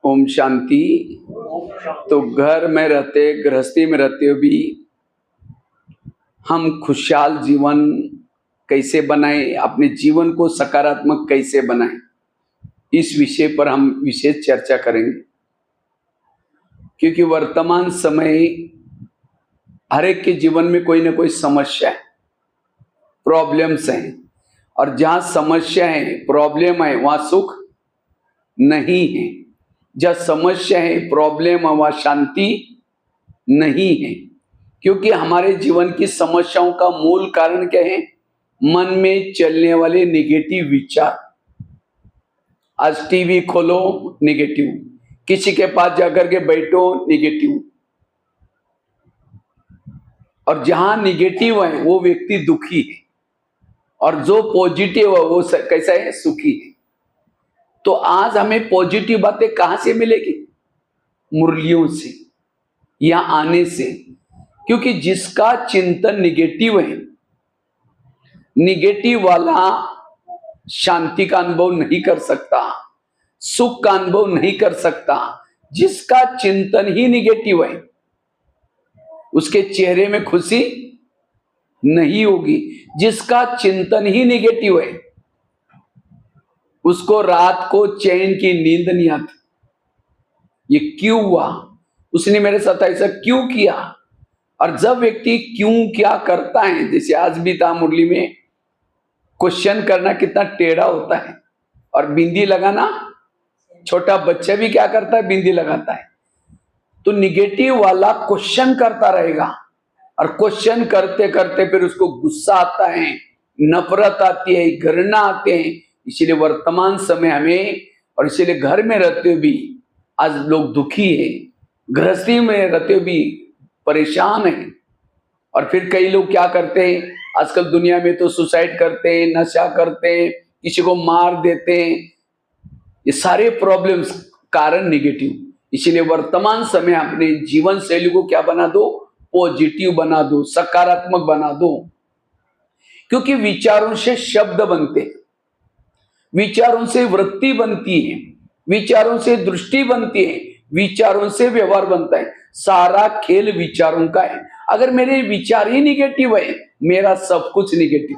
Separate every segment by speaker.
Speaker 1: ओम शांति। तो घर में रहते, गृहस्थी में रहते हुए भी हम खुशहाल जीवन कैसे बनाएं, अपने जीवन को सकारात्मक कैसे बनाएं, इस विषय पर हम विशेष चर्चा करेंगे। क्योंकि वर्तमान समय हर एक के जीवन में कोई ना कोई समस्या है, प्रॉब्लम्स हैं, और जहां समस्या है, प्रॉब्लम है, वहां सुख नहीं है। जहां समस्या है, प्रॉब्लम है, वहां शांति नहीं है। क्योंकि हमारे जीवन की समस्याओं का मूल कारण क्या है? मन में चलने वाले नेगेटिव विचार। आज टीवी खोलो, नेगेटिव, किसी के पास जाकर के बैठो, नेगेटिव। और जहां नेगेटिव है वो व्यक्ति दुखी है, और जो पॉजिटिव है वो कैसा है? सुखी है। तो आज हमें पॉजिटिव बातें कहां से मिलेगी? मुरलियों से, यहां आने से। क्योंकि जिसका चिंतन निगेटिव है, निगेटिव वाला शांति का अनुभव नहीं कर सकता, सुख का अनुभव नहीं कर सकता। जिसका चिंतन ही निगेटिव है, उसके चेहरे में खुशी नहीं होगी। जिसका चिंतन ही निगेटिव है, उसको रात को चैन की नींद नहीं आती। ये क्यों हुआ? उसने मेरे साथ ऐसा क्यों किया? और जब व्यक्ति क्यों क्या करता है, जैसे आज भी था मुरली में, क्वेश्चन करना कितना टेढ़ा होता है। और बिंदी लगाना, छोटा बच्चा भी क्या करता है? बिंदी लगाता है। तो निगेटिव वाला क्वेश्चन करता रहेगा, और क्वेश्चन करते करते फिर उसको गुस्सा आता है, नफरत आती है, घृणा आते हैं। इसीलिए वर्तमान समय हमें, और इसीलिए घर में रहते हुए भी आज लोग दुखी है, गृहस्थी में रहते हुए भी परेशान है। और फिर कई लोग क्या करते हैं आजकल दुनिया में? तो सुसाइड करते हैं, नशा करते हैं, किसी को मार देते हैं। ये सारे प्रॉब्लम्स कारण निगेटिव। इसीलिए वर्तमान समय अपने जीवन शैली को क्या बना दो? पॉजिटिव बना दो, सकारात्मक बना दो। क्योंकि विचारों से शब्द बनते हैं, विचारों से वृत्ति बनती है, विचारों से दृष्टि बनती है, विचारों से व्यवहार बनता है। सारा खेल विचारों का है। अगर मेरे विचार ही निगेटिव है, मेरा सब कुछ निगेटिव।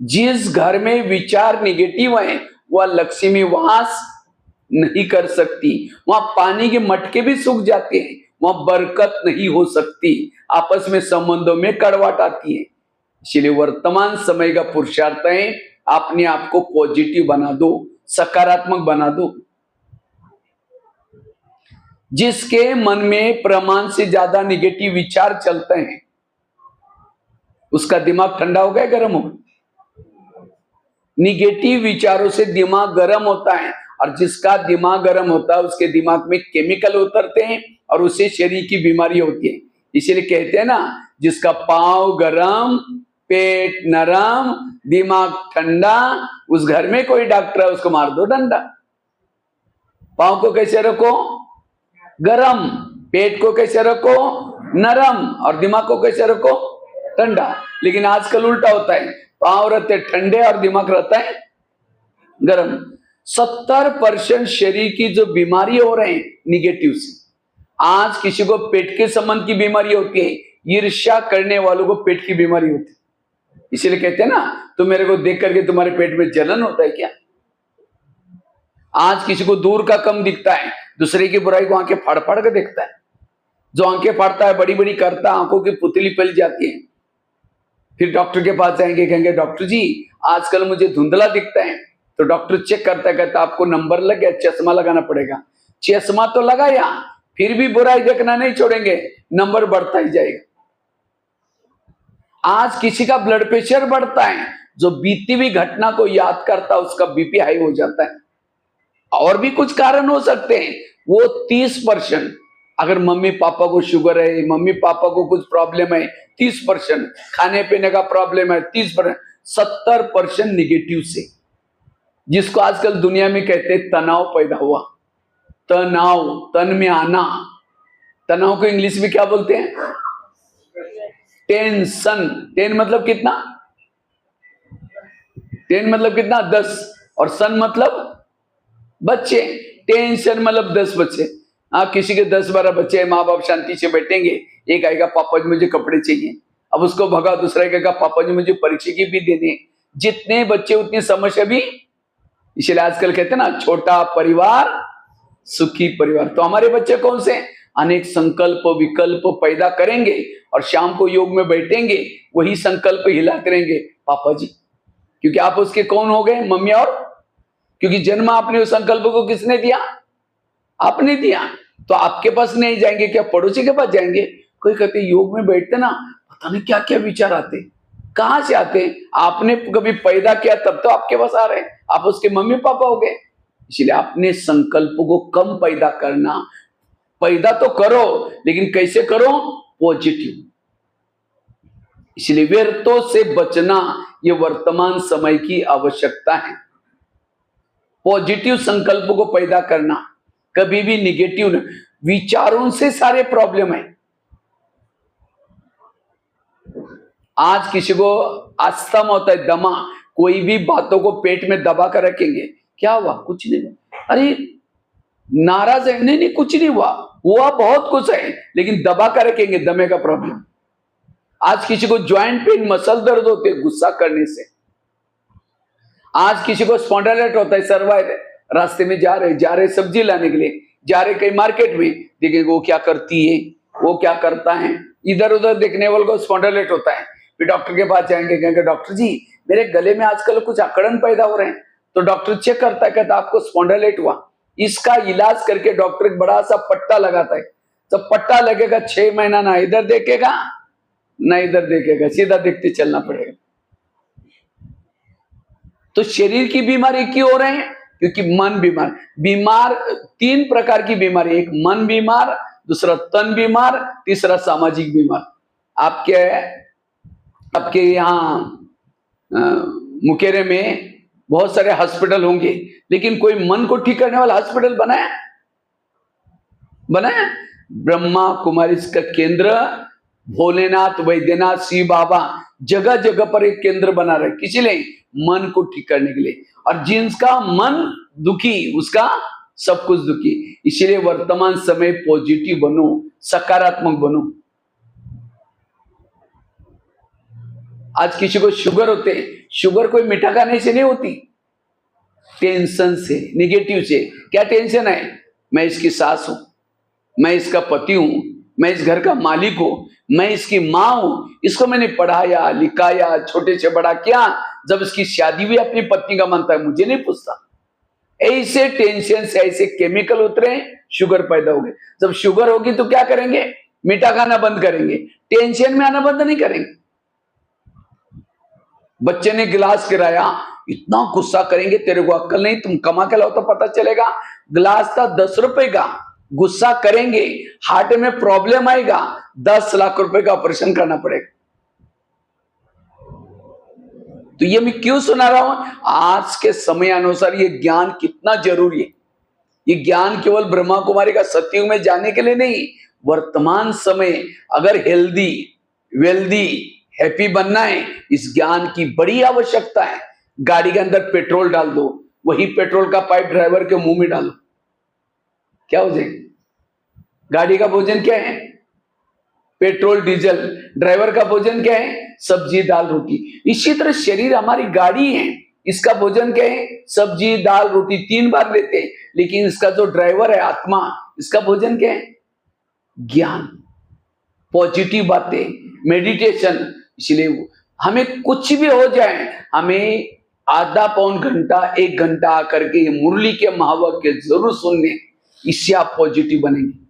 Speaker 1: जिस घर में विचार निगेटिव है, वह लक्ष्मी वास नहीं कर सकती। वहां पानी के मटके भी सूख जाते हैं, वहां बरकत नहीं हो सकती। आपस में संबंधों में कड़वाहट आती है। इसलिए वर्तमान समय का पुरुषार्थ है, अपने आप को पॉजिटिव बना दो, सकारात्मक बना दो। जिसके मन में प्रमाण से ज्यादा निगेटिव विचार चलते हैं, उसका दिमाग ठंडा हो गया, गर्म हो? निगेटिव विचारों से दिमाग गर्म होता है, और जिसका दिमाग गर्म होता है उसके दिमाग में केमिकल उतरते हैं, और उससे शरीर की बीमारी होती है। इसीलिए कहते हैं ना, जिसका पांव गरम, पेट नरम, दिमाग ठंडा, उस घर में कोई डॉक्टर है, उसको मार दो डंडा। पांव को कैसे रखो? गरम। पेट को कैसे रखो? नरम। और दिमाग को कैसे रखो? ठंडा। लेकिन आजकल उल्टा होता है, पांव रहते ठंडे और दिमाग रहता है गरम। 70% शरीर की जो बीमारी हो रहे हैं निगेटिव से। आज किसी को पेट के संबंध की बीमारी होती है, ईर्ष्या करने वालों को पेट की बीमारी होती है। इसीलिए कहते हैं ना, तुम मेरे को देख करके तुम्हारे पेट में जलन होता है क्या? आज किसी को दूर का कम दिखता है, दूसरे की बुराई को आंखें फाड़ फाड़ के देखता है। जो आंखें फाड़ता है, बड़ी बड़ी करता है, आंखों की पुतली फैल जाती है। फिर डॉक्टर के पास जाएंगे, कहेंगे डॉक्टर जी आजकल मुझे धुंधला दिखता है। तो डॉक्टर चेक करता है, कहता आपको नंबर लग गया, चश्मा लगाना पड़ेगा। चश्मा तो लगाया, फिर भी बुराई देखना नहीं छोड़ेंगे, नंबर बढ़ता ही जाएगा। आज किसी का ब्लड प्रेशर बढ़ता है, जो बीती हुई घटना को याद करता है उसका बीपी हाई हो जाता है। और भी कुछ कारण हो सकते हैं। वो 30%, अगर मम्मी पापा को शुगर है, मम्मी पापा को कुछ प्रॉब्लम है 30%, खाने पीने का प्रॉब्लम है 30%, 70% निगेटिव से, जिसको आजकल दुनिया में कहते हैं तनाव पैदा हुआ। तनाव, तन में आना। तनाव को इंग्लिश में क्या बोलते हैं? टेंशन। टेन मतलब कितना? 10 मतलब कितना? 10। और सन मतलब बच्चे। टेंशन मतलब 10 बच्चे, हाँ किसी के 10-12 बच्चे हैं, माँ बाप शांति से बैठेंगे। एक आएगा पापा जी मुझे कपड़े चाहिए, अब उसको भगा, दूसरा कहेगा पापा जी मुझे परीक्षा की भी देनी है। जितने बच्चे उतनी समस्या भी। इसलिए आजकल कहते हैं ना, छोटा परिवार सुखी परिवार। तो हमारे बच्चे कौन से अनेक संकल्प विकल्प पैदा करेंगे और शाम को योग में बैठेंगे, वही संकल्प हिलाते रहेंगे पापा जी, क्योंकि आप उसके कौन हो गए, मम्मी। और क्योंकि जन्म आपने उस संकल्प को किसने दिया, आपने दिया। तो आपके पास नहीं जाएंगे, क्या पड़ोसी के पास जाएंगे। कोई कहते योग में बैठते ना, पता नहीं क्या क्या विचार आते, कहां से आते। आपने कभी पैदा किया तब तो आपके पास आ रहे, आप उसके मम्मी पापा हो गए। इसलिए अपने संकल्प को कम पैदा करना, पैदा तो करो लेकिन कैसे करो, पॉजिटिव। इसलिए व्यर्थों से बचना ये वर्तमान समय की आवश्यकता है। पॉजिटिव संकल्प को पैदा करना, कभी भी निगेटिव विचारों से सारे प्रॉब्लम है। आज किसी को अस्थमा होता है, दमा, कोई भी बातों को पेट में दबा कर रखेंगे, क्या हुआ, कुछ नहीं। अरे नाराज है, नहीं नहीं कुछ नहीं हुआ, हुआ बहुत कुछ है, लेकिन दबा कर रखेंगे, दमे का प्रॉब्लम। आज किसी को ज्वाइंट पेन, मसल दर्द होते हैं गुस्सा करने से। आज किसी को स्पॉन्डिलाइटिस होता है, सर्वाइवल, रास्ते में जा रहे सब्जी लाने के लिए, जा रहे कहीं मार्केट में, देखेंगे वो क्या करती है, वो क्या करता है, इधर उधर देखने वाले को स्पॉन्डिलाइटिस होता है। फिर डॉक्टर के पास जाएंगे, कहेंगे डॉक्टर जी मेरे गले में आजकल कुछ अकड़न पैदा हो रहे हैं। तो डॉक्टर चेक करता है, कहता आपको स्पॉन्डिलाइटिस हुआ। इसका इलाज करके डॉक्टर एक बड़ा सा पट्टा लगाता है। तो पट्टा लगेगा 6 महीना, ना इधर देखेगा ना इधर देखेगा, सीधा देखते चलना पड़ेगा। तो शरीर की बीमारी क्यों हो रहे हैं, क्योंकि मन बीमार 3 प्रकार की बीमारी, एक मन बीमार, दूसरा तन बीमार, तीसरा सामाजिक बीमार। आपके यहाँ मुकेरे में बहुत सारे हॉस्पिटल होंगे, लेकिन कोई मन को ठीक करने वाला हॉस्पिटल बनाया। ब्रह्मा कुमारी का केंद्र, भोलेनाथ, वैद्यनाथ, शिव बाबा जगह जगह पर एक केंद्र बना रहे, किसी लिए, मन को ठीक करने के लिए। और जिसका मन दुखी उसका सब कुछ दुखी। इसीलिए वर्तमान समय पॉजिटिव बनो, सकारात्मक बनो। आज किसी को शुगर होते, शुगर कोई मीठा खाने से नहीं होती, टेंशन से, निगेटिव से। क्या टेंशन है, मैं इसकी सास हूं, मैं इसका पति हूं, मैं इस घर का मालिक हूं, मैं इसकी मां हूं, इसको मैंने पढ़ाया लिखाया, छोटे से बड़ा किया, जब इसकी शादी भी अपनी पत्नी का मानता है, मुझे नहीं पूछता। ऐसे टेंशन से ऐसे केमिकल उतरे, शुगर पैदा हो गए। जब शुगर होगी तो क्या करेंगे, मीठा खाना बंद करेंगे, टेंशन में आना बंद नहीं करेंगे। बच्चे ने गिलास गिराया, इतना गुस्सा करेंगे, तेरे को अक्ल नहीं, तुम कमा के लाओ तो पता चलेगा। गिलास था 10 रुपए का, गुस्सा करेंगे, हार्ट में प्रॉब्लम आएगा, 10 लाख रुपए का ऑपरेशन करना पड़ेगा। तो ये मैं क्यों सुना रहा हूं, आज के समय अनुसार ये ज्ञान कितना जरूरी है। ये ज्ञान केवल ब्रह्मा कुमारी का सतयुग में जाने के लिए नहीं, वर्तमान समय अगर हेल्दी वेल्दी हैप्पी बनना है, इस ज्ञान की बड़ी आवश्यकता है। गाड़ी के अंदर पेट्रोल डाल दो, वही पेट्रोल का पाइप ड्राइवर के मुंह में डालो, क्या हो जाएगा। गाड़ी का भोजन क्या है, पेट्रोल डीजल। ड्राइवर का भोजन क्या है, सब्जी दाल रोटी। इसी तरह शरीर हमारी गाड़ी है, इसका भोजन क्या है, सब्जी दाल रोटी 3 बार लेते हैं, लेकिन इसका जो ड्राइवर है आत्मा, इसका भोजन क्या है, ज्ञान, पॉजिटिव बातें, मेडिटेशन। इसलिए हमें कुछ भी हो जाए, हमें आधा पौन घंटा 1 घंटा आकर के मुरली के महावाक्य जरूर सुनने, इससे आप पॉजिटिव बनेंगे।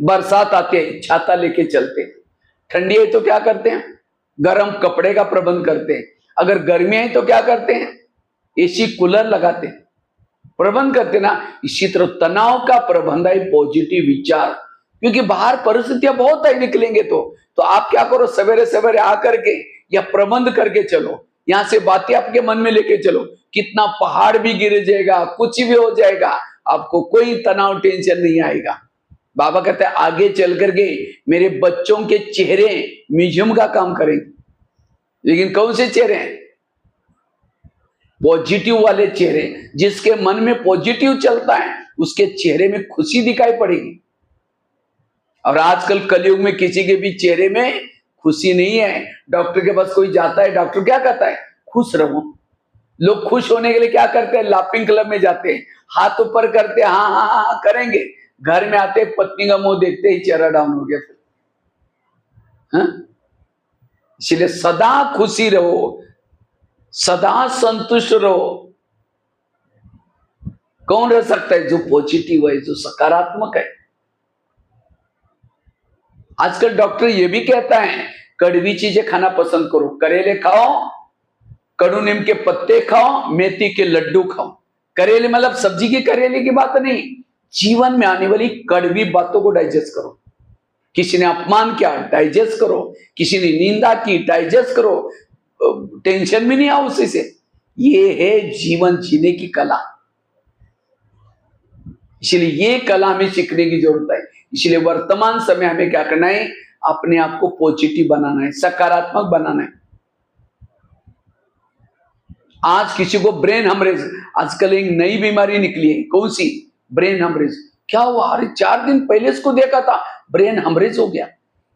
Speaker 1: बरसात आते हैं, छाता लेके चलते, ठंडी है तो क्या करते हैं, गर्म कपड़े का प्रबंध करते हैं। अगर गर्मी है तो क्या करते हैं, एसी कूलर लगाते, प्रबंध करते ना। इसी तरह तनाव का प्रबंध है पॉजिटिव विचार, क्योंकि बाहर परिस्थितियां बहुत है, निकलेंगे तो आप क्या करो, सवेरे सवेरे आकर के या प्रबंध करके चलो, यहां से बातें आपके मन में लेके चलो। कितना पहाड़ भी गिर जाएगा, कुछ भी हो जाएगा, आपको कोई तनाव टेंशन नहीं आएगा। बाबा कहते हैं आगे चल करके मेरे बच्चों के चेहरे म्यूजियम का काम करेंगे। लेकिन कौन से चेहरे हैं, पॉजिटिव वाले चेहरे, जिसके मन में पॉजिटिव चलता है, उसके चेहरे में खुशी दिखाई पड़ेगी। और आजकल कलयुग में किसी के भी चेहरे में खुशी नहीं है। डॉक्टर के पास कोई जाता है, डॉक्टर क्या कहता है? खुश रहो। लोग खुश होने के लिए क्या करते हैं? लाफिंग क्लब में जाते हैं, हाथ ऊपर करते हैं, हाँ हाँ हाँ हाँ करेंगे। घर में आते पत्नी का मुंह देखते ही चेहरा डाउन हो गया फिर। हाँ? इसलिए सदा खुशी रहो, सदा संतुष्ट रहो। कौन रह सकता है? जो पॉजिटिव है, जो सकारात्मक है। आजकल डॉक्टर ये भी कहता है कड़वी चीजें खाना पसंद करो, करेले खाओ, कड़ू नीम के पत्ते खाओ, मेथी के लड्डू खाओ। करेले मतलब सब्जी की करेले की बात नहीं, जीवन में आने वाली कड़वी बातों को डाइजेस्ट करो। किसी ने अपमान किया, डाइजेस्ट करो। किसी ने निंदा की, डाइजेस्ट करो। टेंशन भी नहीं आओ उसी से। ये है जीवन जीने की कला। इसलिए ये कला हमें सीखने की जरूरत है। इसलिए वर्तमान समय हमें क्या करना है? अपने आप को पॉजिटिव बनाना है, सकारात्मक बनाना है। आज किसी को ब्रेन हेमरेज, आजकल एक नई बीमारी निकली है। कौन सी? Brain haemorrhage. क्या हुआ? अरे 4 दिन पहले इसको देखा था, ब्रेन हेमरेज हो गया।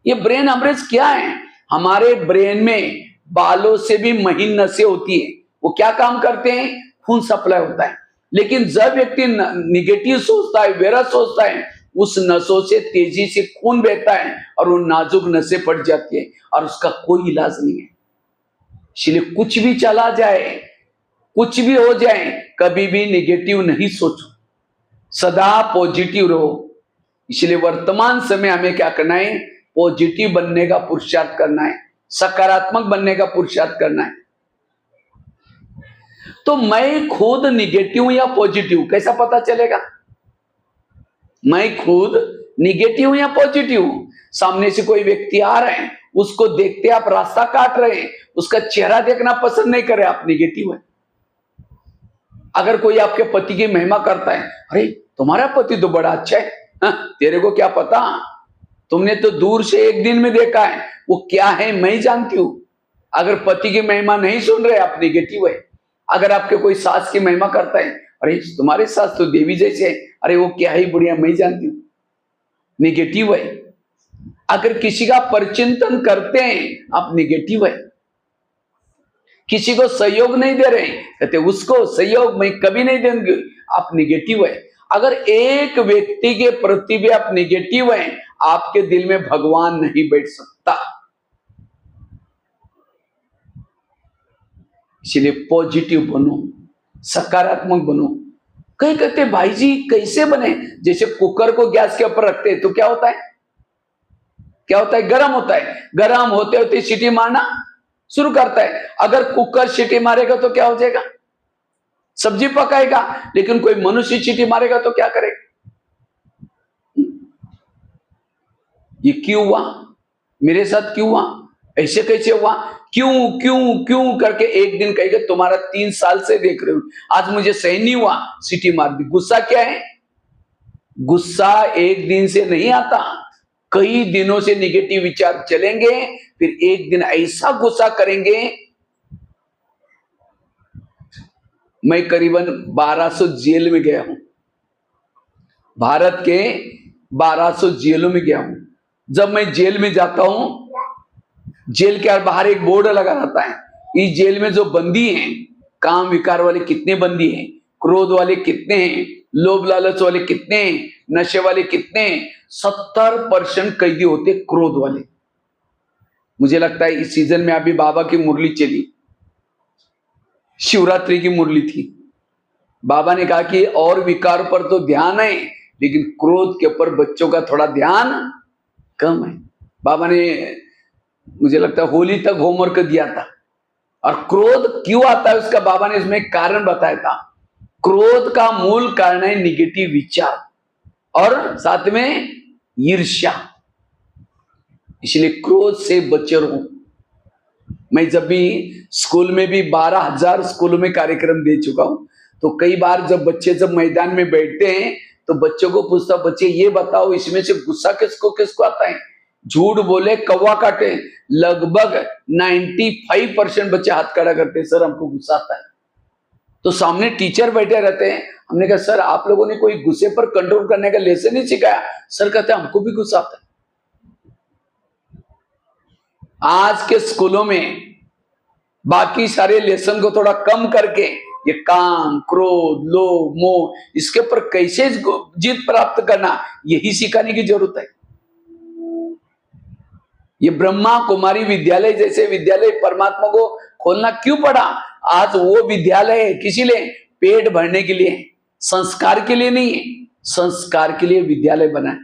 Speaker 1: ये ब्रेन हेमरेज क्या है? हमारे ब्रेन में बालों से भी महीन नसें होती है। वो क्या काम करते हैं? खून सप्लाई होता है। लेकिन जब व्यक्ति निगेटिव सोचता है, वेरा सोचता है, उस नसों से तेजी से खून बहता है और वो नाजुक नसें फट जाती है और उसका कोई इलाज नहीं है। इसलिए कुछ भी चला जाए, कुछ भी हो जाए, कभी भी निगेटिव नहीं सोचो, सदा पॉजिटिव रहो। इसलिए वर्तमान समय हमें क्या करना है? पॉजिटिव बनने का पुरुषार्थ करना है, सकारात्मक बनने का पुरुषार्थ करना है। तो मैं खुद निगेटिव या पॉजिटिव कैसा पता चलेगा? मैं खुद निगेटिव या पॉजिटिव? सामने से कोई व्यक्ति आ रहे हैं, उसको देखते आप रास्ता काट रहे हैं, उसका चेहरा देखना पसंद नहीं कर रहे, आप निगेटिव है। अगर कोई आपके पति की महिमा करता है, अरे तुम्हारा पति तो बड़ा अच्छा है, हाँ, तेरे को क्या पता, तुमने तो दूर से एक दिन में देखा है, वो क्या है मैं जानती हूं। अगर पति की महिमा नहीं सुन रहे, आप निगेटिव है। अगर आपके कोई सास की महिमा करता है, अरे तुम्हारे सास तो देवी जैसे है, अरे वो क्या ही बढ़िया मैं जानती हूं, निगेटिव है। अगर किसी का परचिंतन करते हैं, आप निगेटिव है। किसी को सहयोग नहीं दे रहे, कहते उसको सहयोग मैं कभी नहीं दूंगी, आप निगेटिव है। अगर एक व्यक्ति के प्रति भी आप निगेटिव हैं, आपके दिल में भगवान नहीं बैठ सकता। इसलिए पॉजिटिव बनो, सकारात्मक बनो। कई कहते भाई जी कैसे बने? जैसे कुकर को गैस के ऊपर रखते हैं तो क्या होता है? क्या होता है? गर्म होता है। गर्म होते होते सीटी मारना शुरू करता है। अगर कुकर सीटी मारेगा तो क्या हो जाएगा? सब्जी पकाएगा। लेकिन कोई मनुष्य सीटी मारेगा तो क्या करेगा? ये क्यों हुआ? मेरे साथ क्यों हुआ? ऐसे कैसे हुआ? क्यों क्यों क्यों करके एक दिन कहेगा तुम्हारा 3 साल से देख रहे हो, आज मुझे सही नहीं हुआ, सीटी मार दी। गुस्सा क्या है? गुस्सा एक दिन से नहीं आता, कई दिनों से निगेटिव विचार चलेंगे, फिर एक दिन ऐसा गुस्सा करेंगे। मैं करीबन 1200 जेल में गया हूं, भारत के 1200 जेलों में गया हूं। जब मैं जेल में जाता हूं, जेल के बाहर एक बोर्ड लगा रहता है, इस जेल में जो बंदी हैं, काम विकार वाले कितने बंदी हैं, क्रोध वाले कितने हैं, लोभ लालच वाले कितने हैं, नशे वाले कितने हैं? 70% कैदी होते क्रोध वाले। मुझे लगता है इस सीजन में अभी बाबा की मुरली चली, शिवरात्रि की मुरली थी। बाबा ने कहा कि और विकार पर तो ध्यान है, लेकिन क्रोध के ऊपर बच्चों का थोड़ा ध्यान कम है। बाबा ने मुझे लगता है होली तक होमवर्क दिया था। और क्रोध क्यों आता है उसका बाबा ने इसमें कारण बताया था। क्रोध का मूल कारण है निगेटिव विचार और साथ में ईर्ष्या। इसलिए क्रोध से बचे रहो। मैं जब भी स्कूल में भी 12,000 स्कूलों में कार्यक्रम दे चुका हूं, तो कई बार जब बच्चे जब मैदान में बैठते हैं तो बच्चों को पूछता, बच्चे ये बताओ इसमें से गुस्सा किसको किसको आता है? झूठ बोले कौवा काटे, लगभग 95% बच्चे हाथ खड़ा करते हैं, सर हमको गुस्सा आता है। तो सामने टीचर बैठे रहते हैं, हमने कहा सर आप लोगों ने कोई गुस्से पर कंट्रोल करने का लेसन नहीं सिखाया। सर कहते हमको भी गुस्सा आता है। आज के स्कूलों में बाकी सारे लेसन को थोड़ा कम करके ये काम, क्रोध, लोभ, मोह, इसके ऊपर कैसे जीत प्राप्त करना, यही सिखाने की जरूरत है। ये ब्रह्मा कुमारी विद्यालय जैसे विद्यालय परमात्मा को खोलना क्यों पड़ा? आज वो विद्यालय है किसी लिए? पेट भरने के लिए, संस्कार के लिए नहीं है। संस्कार के लिए विद्यालय बना है।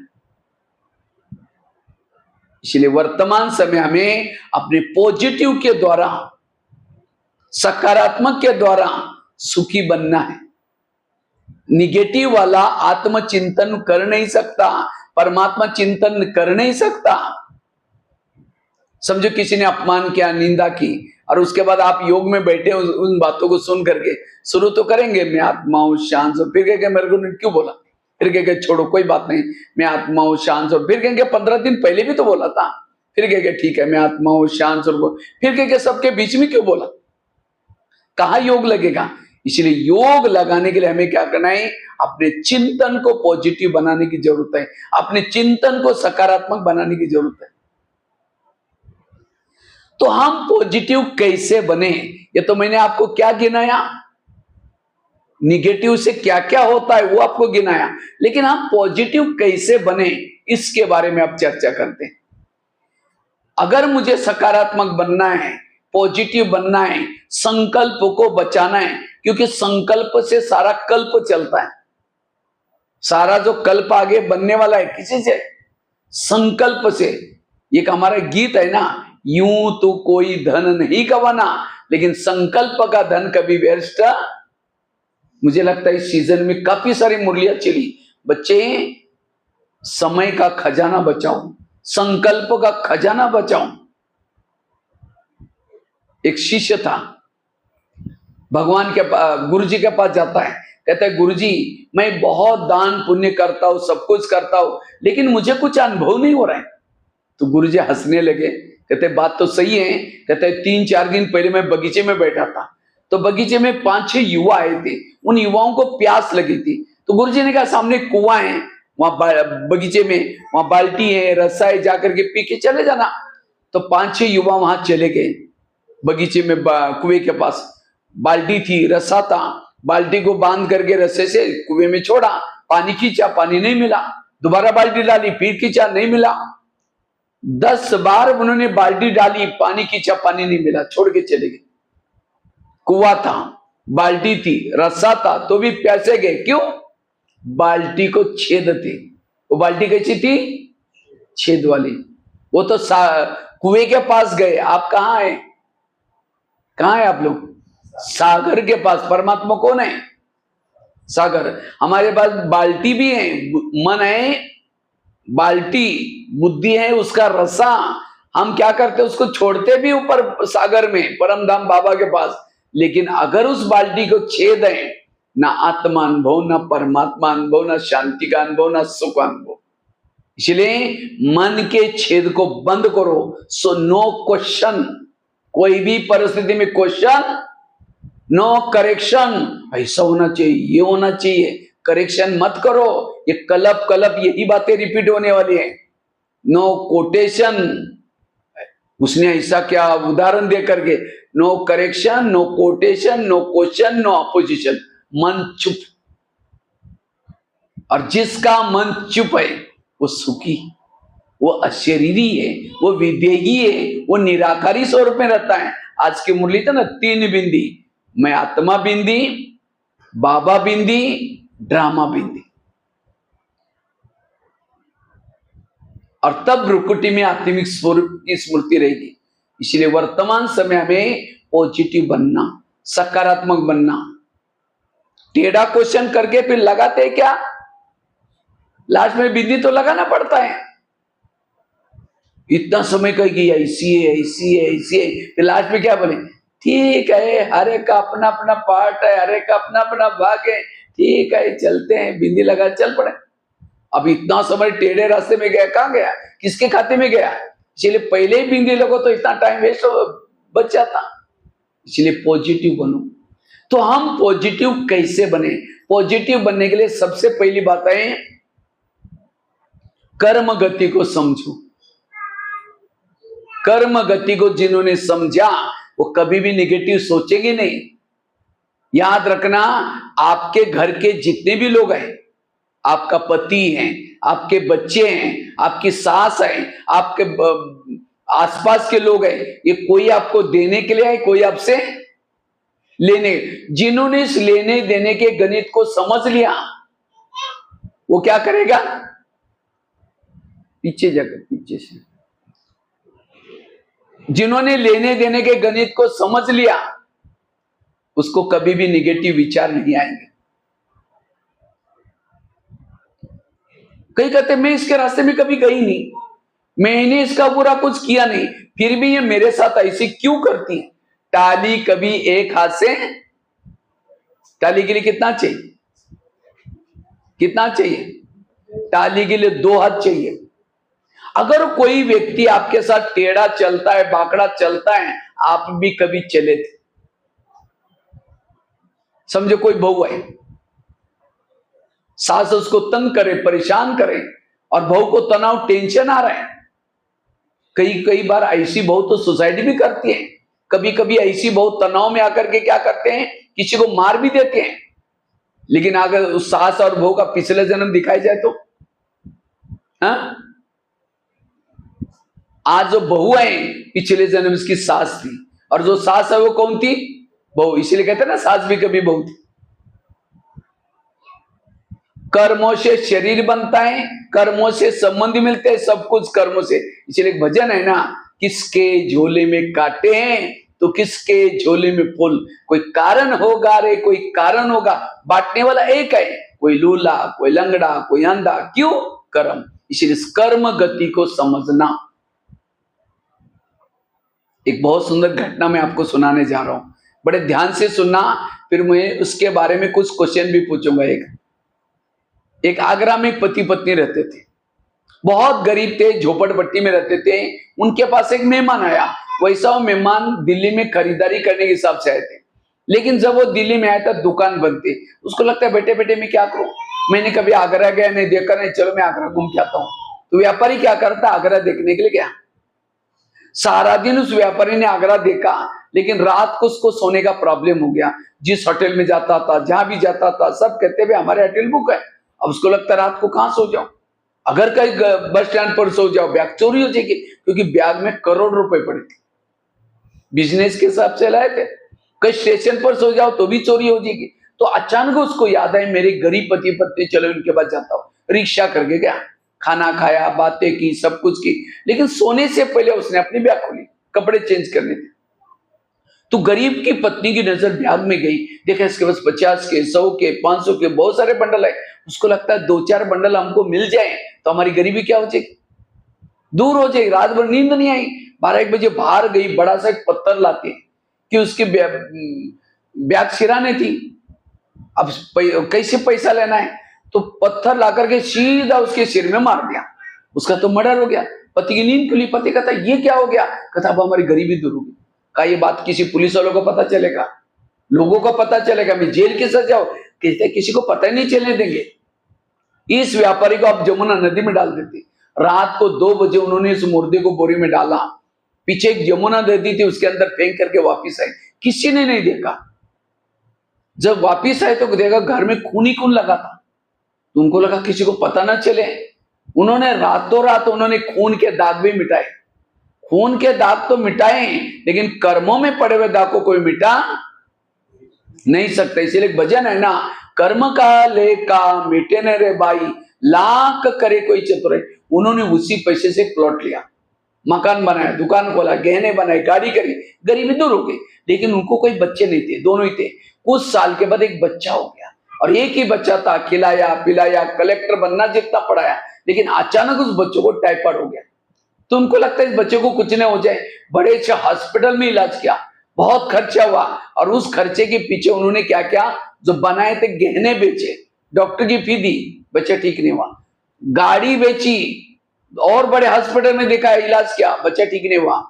Speaker 1: इसलिए वर्तमान समय हमें अपने पॉजिटिव के द्वारा, सकारात्मक के द्वारा सुखी बनना है। निगेटिव वाला आत्मचिंतन कर नहीं सकता, परमात्मा चिंतन कर नहीं सकता। समझो किसी ने अपमान किया, निंदा की, और उसके बाद आप योग में बैठे उन बातों को सुन करके शुरू तो करेंगे, मैं आत्मा हूं, शांत हूं, फिर कहेंगे मेरे को क्यों बोला, फिर कहेंगे छोड़ो कोई बात नहीं, मैं आत्मा हूं, शांत हूं, फिर कहेंगे 15 दिन पहले भी तो बोला था, फिर कहेंगे ठीक है मैं आत्मा हूं, शांत हूं, फिर कहेंगे सबके बीच में क्यों बोला। कहां योग लगेगा? इसलिए योग लगाने के लिए हमें क्या करना है? अपने चिंतन को पॉजिटिव बनाने की जरूरत है, अपने चिंतन को सकारात्मक बनाने की जरूरत है। तो हम पॉजिटिव कैसे बने? ये तो मैंने आपको क्या गिनाया, निगेटिव से क्या क्या होता है वो आपको गिनाया, लेकिन हम पॉजिटिव कैसे बने इसके बारे में अब चर्चा करते हैं। अगर मुझे सकारात्मक बनना है, पॉजिटिव बनना है, संकल्प को बचाना है, क्योंकि संकल्प से सारा कल्प चलता है। सारा जो कल्प आगे बनने वाला है किसी से? संकल्प से। एक हमारा गीत है ना, यूं तो कोई धन नहीं गवाना, लेकिन संकल्प का धन कभी व्यर्थ। मुझे लगता है इस सीजन में काफी सारी मुरलियां चली। बच्चे समय का खजाना बचाओ, संकल्प का खजाना बचाओ। एक शिष्य था, भगवान के गुरु जी के पास जाता है, कहता है गुरु जी मैं बहुत दान पुण्य करता हूं, सब कुछ करता हूं, लेकिन मुझे कुछ अनुभव नहीं हो रहा है। तो गुरु जी हंसने लगे, कहते बात तो सही है। कहते 3-4 दिन पहले मैं बगीचे में बैठा था, तो बगीचे में 5-6 युवा आए थे, उन युवाओं को प्यास लगी थी। तो गुरु जी ने कहा सामने कुआं है, वहां बगीचे में वहां बाल्टी है, रस्सा है, जाकर के पी के चले जाना। तो 5-6 युवा वहां चले गए बगीचे में, कुएं के पास बाल्टी थी, रस्सा था, बाल्टी को बांध करके रस्से से कुएं में छोड़ा, पानी खींचा, पानी नहीं मिला, दोबारा बाल्टी डाली, फिर खींचा, नहीं मिला। 10 बार उन्होंने बाल्टी डाली, पानी खींचा, पानी नहीं मिला, छोड़ के चले गए। कुआं था, बाल्टी थी, रस्सा था, तो भी प्यासे गए। क्यों? बाल्टी को छेद थी। वो बाल्टी कैसी थी? छेद वाली। वो तो कुएं के पास गए। आप कहां है? कहां है आप लोग? सागर के पास। परमात्मा कौन है? सागर। हमारे पास बाल्टी भी है, मन है, बाल्टी बुद्धि है, उसका रस्सा। हम क्या करते, उसको छोड़ते भी ऊपर सागर में, परमधाम बाबा के पास। लेकिन अगर उस बाल्टी को छेद है, ना आत्मा अनुभव, ना परमात्मा अनुभव, ना शांति का अनुभव, ना सुख अनुभव। इसलिए मन के छेद को बंद करो। सो नो क्वेश्चन, कोई भी परिस्थिति में क्वेश्चन, नो करेक्शन। ऐसा होना चाहिए, ये होना चाहिए, करेक्शन मत करो। ये कलप कलप यही बातें रिपीट होने वाली है। नो कोटेशन, उसने ऐसा क्या उदाहरण दे करके, no correction, no quotation, no question, no opposition. मन चुप। और जिसका मन चुप है वो सुखी, वो अशरीरी है, वो विदेही है, वो निराकारी स्वरूप में रहता है। आज की मुरली था ना 3 बिंदी, मैं आत्मा बिंदी, बाबा बिंदी, ड्रामा बिंदी। और तब रुकुटी में आत्मिक स्वरूप की स्मृति रहेगी। इसलिए वर्तमान समय में पॉजिटिव बनना, सकारात्मक बनना। टेढ़ा क्वेश्चन करके फिर लगाते हैं क्या? लास्ट में बिंदी तो लगाना पड़ता है। इतना समय कहेगी ऐसी है, ऐसी है, ऐसी है, फिर लास्ट में क्या बोले? ठीक है, हर एक का अपना अपना पार्ट है, हर एक का अपना अपना भाग है, ठीक है चलते हैं, बिंदी लगा चल पड़े। अब इतना समय टेढ़े रास्ते में गया, कहां गया, किसके खाते में गया? इसलिए पहले ही बिंदी लगो तो इतना टाइम वेस्ट बच जाता। इसलिए पॉजिटिव बनो। तो हम पॉजिटिव कैसे बने? पॉजिटिव बनने के लिए सबसे पहली बात है, कर्म गति को समझो। कर्म गति को जिन्होंने समझा वो कभी भी निगेटिव सोचेंगे नहीं। याद रखना, आपके घर के जितने भी लोग हैं, आपका पति है, आपके बच्चे हैं, आपकी सास है, आपके आसपास के लोग हैं, ये कोई आपको देने के लिए है, कोई आपसे लेने। जिन्होंने इस लेने देने के गणित को समझ लिया वो क्या करेगा, पीछे जाकर पीछे से, जिन्होंने लेने देने के गणित को समझ लिया उसको कभी भी निगेटिव विचार नहीं आएंगे। कई कहते मैं इसके रास्ते में कभी गई नहीं, मैंने इसका बुरा कुछ किया नहीं, फिर भी ये मेरे साथ ऐसे क्यों करती है। ताली कभी एक हाथ से, ताली के लिए कितना चाहिए, कितना चाहिए, ताली के लिए 2 हाथ चाहिए। अगर कोई व्यक्ति आपके साथ टेढ़ा चलता है, बाकड़ा चलता है, आप भी कभी चले थे। समझो कोई बहू है, सास उसको तंग करे, परेशान करे, और बहू को तनाव, टेंशन आ रहा है। कई बार ऐसी बहू तो सुसाइड भी करती है। कभी कभी ऐसी बहू तनाव में आकर के क्या करते हैं, किसी को मार भी देते हैं। लेकिन अगर उस सास और बहू का पिछले जन्म दिखाई जाए तो, हाँ, आज जो बहू है पिछले जन्म इसकी सास थी, और जो सास है वो कौन थी, बहू। इसलिए कहते हैं ना, सास भी कभी बहू थी। कर्मों से शरीर बनता है, कर्मों से संबंध मिलते हैं, सब कुछ कर्मों से। इसलिए एक भजन है ना, किसके झोले में कांटे हैं तो किसके झोले में फूल। कोई कारण होगा रे, कोई कारण होगा। बांटने वाला एक है, कोई लूला, कोई लंगड़ा, कोई अंधा, क्यों, कर्म। इसलिए इस कर्म गति को समझना। एक बहुत सुंदर घटना मैं आपको सुनाने जा रहा हूं, बड़े ध्यान से सुनना, फिर मैं उसके बारे में कुछ क्वेश्चन भी पूछूंगा। एक आगरा में एक पति पत्नी रहते थे, बहुत गरीब थे, झोपड़पट्टी में रहते थे। उनके पास एक मेहमान आया। वैसा वो मेहमान दिल्ली में खरीदारी करने के हिसाब से आए थे, लेकिन जब वो दिल्ली में आया था दुकान बंद थी। उसको लगता है बेटे बेटे मैं क्या करूं, मैंने कभी आगरा गया नहीं, देखा नहीं, चलो मैं आगरा घूम के आता हूं। तो व्यापारी क्या करता, आगरा देखने के लिए गया। सारा दिन उस व्यापारी ने आगरा देखा, लेकिन रात को उसको सोने का प्रॉब्लम हो गया। जिस होटल में जाता था, जहां भी जाता था, सब कहते भाई हमारे होटल बुक है। अब उसको लगता रात को कहां सो जाऊं, अगर कहीं बस स्टैंड पर सो जाओ बैग चोरी हो जाएगी, क्योंकि बैग में करोड़ रुपए पड़े थे, बिजनेस के हिसाब से लाए थे। कहीं स्टेशन पर सो जाओ तो भी चोरी हो जाएगी। तो अचानक उसको याद आई, मेरे गरीब पति पत्नी, चलो इनके पास जाता हूं। रिक्शा करके गया, खाना खाया, बातें की, सब कुछ की, लेकिन सोने से पहले उसने अपनी बैग खोली, कपड़े चेंज करने थे। तो गरीब की पत्नी की नजर बैग में गई, देखा इसके पास 50 के, 100 के, 500 के बहुत सारे बंडल है। उसको लगता है 2-4 बंडल हमको मिल जाए तो हमारी गरीबी क्या हो जाएगी, दूर हो जाएगी। रात भर नींद नहीं आई, 12-1 बजे बाहर गई, बड़ा सा एक पत्थर लाती कि उसके बैग सिराने थी। अब कैसे पैसा लेना है, तो पत्थर ला करके सीधा उसके सिर में मार दिया। उसका तो मर्डर हो गया। पति की नींद खुली, पति कहता ये क्या हो गया, कहता अब हमारी गरीबी दूर होगी। का ये बात किसी पुलिस वालों को पता चलेगा, लोगों को पता चलेगा, मैं जेल के साथ जाऊं, कहते किसी को पता ही नहीं चलने देंगे। इस व्यापारी को आप जमुना नदी में डाल देते। रात को 2 बजे उन्होंने इस मुर्दे को बोरी में डाला, पीछे एक यमुना नदी थी उसके अंदर फेंक करके वापिस आए। किसी ने नहीं देखा। जब वापिस आए तो देखा घर में खून ही खून लगा था। तो उनको लगा किसी को पता ना चले, उन्होंने रातों रात उन्होंने खून के दाग भी मिटाए। खून के दाग तो मिटाए, लेकिन कर्मों में पड़े हुए दाग को कोई मिटा नहीं सकता। इसीलिए भजन है ना, कर्म का लेका मिटे न रे बाई, लाख करे कोई चतुर है। उन्होंने उसी पैसे से प्लॉट लिया, मकान बनाया, दुकान खोला, गहने बनाए, गाड़ी करी, गरीबी दूर हो गई। लेकिन उनको कोई बच्चे नहीं थे, दोनों ही थे। कुछ साल के बाद एक बच्चा हो गया, और एक ही बच्चा था, खिलाया पिलाया, कलेक्टर बनना जितना पढ़ाया, लेकिन अचानक उस बच्चों को टाइफाइड हो गया। तो उनको लगता है इस बच्चे को कुछ नहीं हो जाए, बड़े अच्छे हॉस्पिटल में इलाज किया, बहुत खर्चा हुआ। और उस खर्चे के पीछे उन्होंने क्या किया, जो बनाए थे गहने बेचे, डॉक्टर की फी दी, बच्चा ठीक नहीं हुआ, गाड़ी बेची और बड़े हॉस्पिटल में दिखाया, इलाज किया, बच्चा ठीक नहीं हुआ।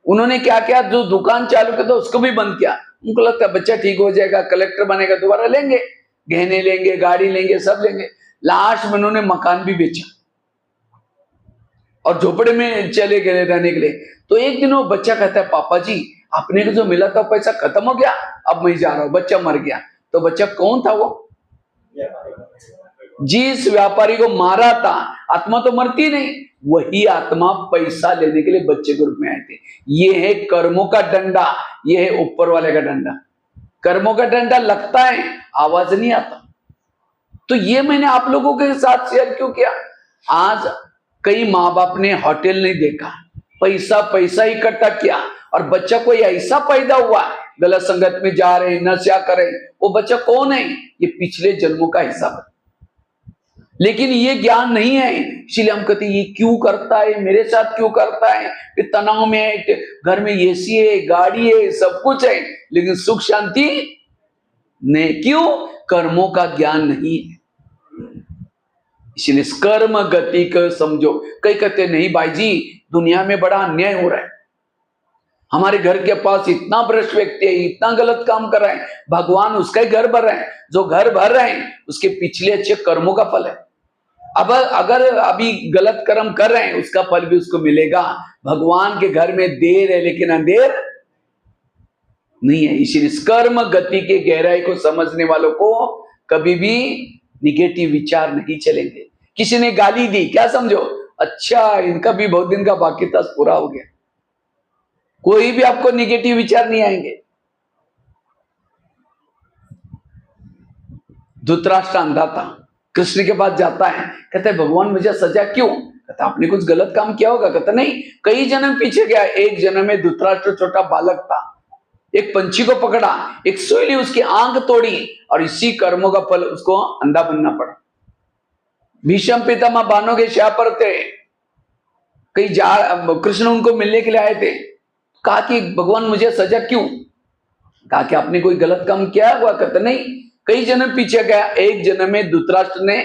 Speaker 1: उन्होंने क्या किया, जो दुकान चालू किया था उसको भी बंद किया। उनको लगता है बच्चा ठीक हो जाएगा, कलेक्टर बनेगा, दोबारा लेंगे। गहने लेंगे, गाड़ी लेंगे, सब लेंगे। लास्ट में उन्होंने मकान भी बेचा और झोपड़े में चले गए रहने के लिए। तो एक दिन वो बच्चा कहता है, पापा जी आपने को जो मिला था पैसा खत्म हो गया, अब मैं जा रहा हूं। बच्चा मर गया। तो बच्चा कौन था वो? जिस व्यापारी को मारा था। आत्मा तो मरती नहीं, वही आत्मा पैसा लेने के लिए बच्चे के रूप में आए थे। ये है कर्मों का डंडा, ये है ऊपर वाले का डंडा। कर्मों का डंडा लगता है, आवाज नहीं आता। तो ये मैंने आप लोगों के साथ शेयर क्यों किया? आज कई माँ बाप ने होटल नहीं देखा, पैसा पैसा इकट्ठा किया, और बच्चा कोई ऐसा पैदा हुआ गलत संगत में जा रहे, नशा करे। वो बच्चा कौन है? ये पिछले जन्मों का हिसाब है। लेकिन ये ज्ञान नहीं है, इसलिए हम कहते ये क्यों करता है, मेरे साथ क्यों करता है? ये तनाव में है, घर में एसी है, गाड़ी है, सब कुछ है, लेकिन सुख शांति नहीं। क्यों? कर्मों का ज्ञान नहीं है। इसलिए कर्म गति को समझो। कई कहते नहीं भाई जी दुनिया में बड़ा अन्याय हो रहा है, हमारे घर के पास इतना भ्रष्ट व्यक्ति है, इतना गलत काम कर रहा है, भगवान उसका ही घर भर रहे हैं। जो घर भर रहे हैं उसके पिछले अच्छे कर्मों का फल है। अब अगर अभी गलत कर्म कर रहे हैं उसका फल भी उसको मिलेगा। भगवान के घर में देर है लेकिन अंधेर नहीं है। इसीलिए कर्म गति के गहराई को समझने वालों को कभी भी निगेटिव विचार नहीं चलेंगे। किसी ने गाली दी, क्या समझो? अच्छा इनका भी बहुत दिन का बाकी था, पूरा हो गया। कोई भी आपको निगेटिव विचार नहीं आएंगे। धृतराष्ट्र अंधा था, कृष्ण के पास जाता है, कहता है भगवान मुझे सजा क्यों? कहता आपने कुछ गलत काम किया होगा। कहता नहीं, कई जन्म पीछे गया। एक जन्म में धृतराष्ट्र छोटा बालक था, एक पंछी को पकड़ा, एक सुई ली, उसकी आंख तोड़ी, और इसी कर्मों का फल उसको अंधा बनना पड़ा। भीष्म पितामह बाणों के शाप पर थे, कई कृष्ण उनको मिलने के लिए आए थे। कहा कि भगवान मुझे सजा क्यों? कहा कि आपने कोई गलत काम किया हुआ? कहता नहीं, कई जन्म पीछे गया। एक जन्म में धृतराष्ट्र ने,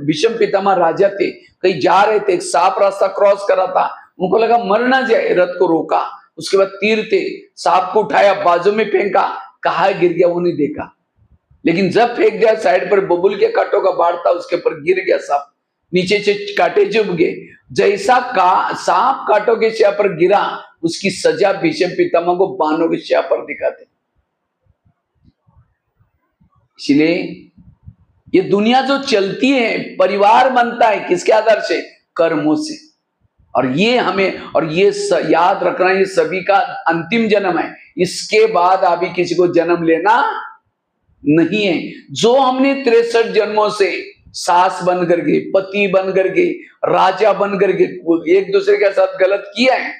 Speaker 1: भीष्म पितामह राजा थे, कहीं जा रहे थे, एक सांप रास्ता क्रॉस कर रहा था, उनको लगा मर ना जाए, रथ को रोका। उसके बाद तीर थे, सांप को उठाया, बाजू में फेंका, कहा गिर गया वो नहीं देखा। लेकिन जब फेंक दिया साइड पर, बबुल के कांटों का बाढ़ था, उसके ऊपर गिर गया सांप, नीचे से कांटे चुभ गए। जैसा सांप कांटों के शिया पर गिरा, उसकी सजा भीष्म पितामह को बाणों के शिया पर दिखाते। इसलिए ये दुनिया जो चलती है, परिवार बनता है किसके आधार से? कर्मों से। और ये हमें, और ये याद रखना, ये सभी का अंतिम जन्म है। इसके बाद अभी किसी को जन्म लेना नहीं है। जो हमने 63 जन्मों से सास बन करके, पति बन करके, राजा बन करके एक दूसरे के साथ गलत किया है,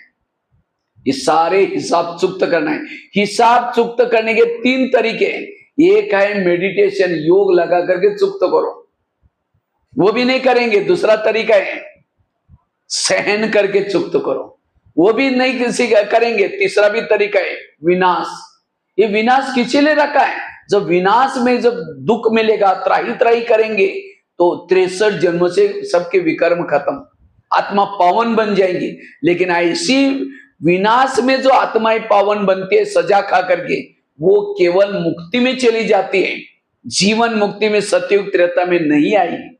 Speaker 1: ये सारे हिसाब चुक्त करना है। हिसाब चुक्त करने के 3 तरीके हैं। एक है मेडिटेशन, योग लगा करके चुक्त करो, वो भी नहीं करेंगे। दूसरा तरीका है सहन करके चुक्त करो, वो भी नहीं किसी करेंगे। तीसरा भी तरीका है विनाश। ये विनाश किसी ने रखा है? जब विनाश में जब दुख मिलेगा, त्राही त्राही करेंगे, तो 63 जन्मों से सबके विकर्म खत्म, आत्मा पावन बन जाएंगी। लेकिन ऐसी विनाश में जो आत्माएं पावन बनती है सजा खा करके, वो केवल मुक्ति में चली जाती है, जीवन मुक्ति में, सतयुग त्रेता में नहीं आएगी।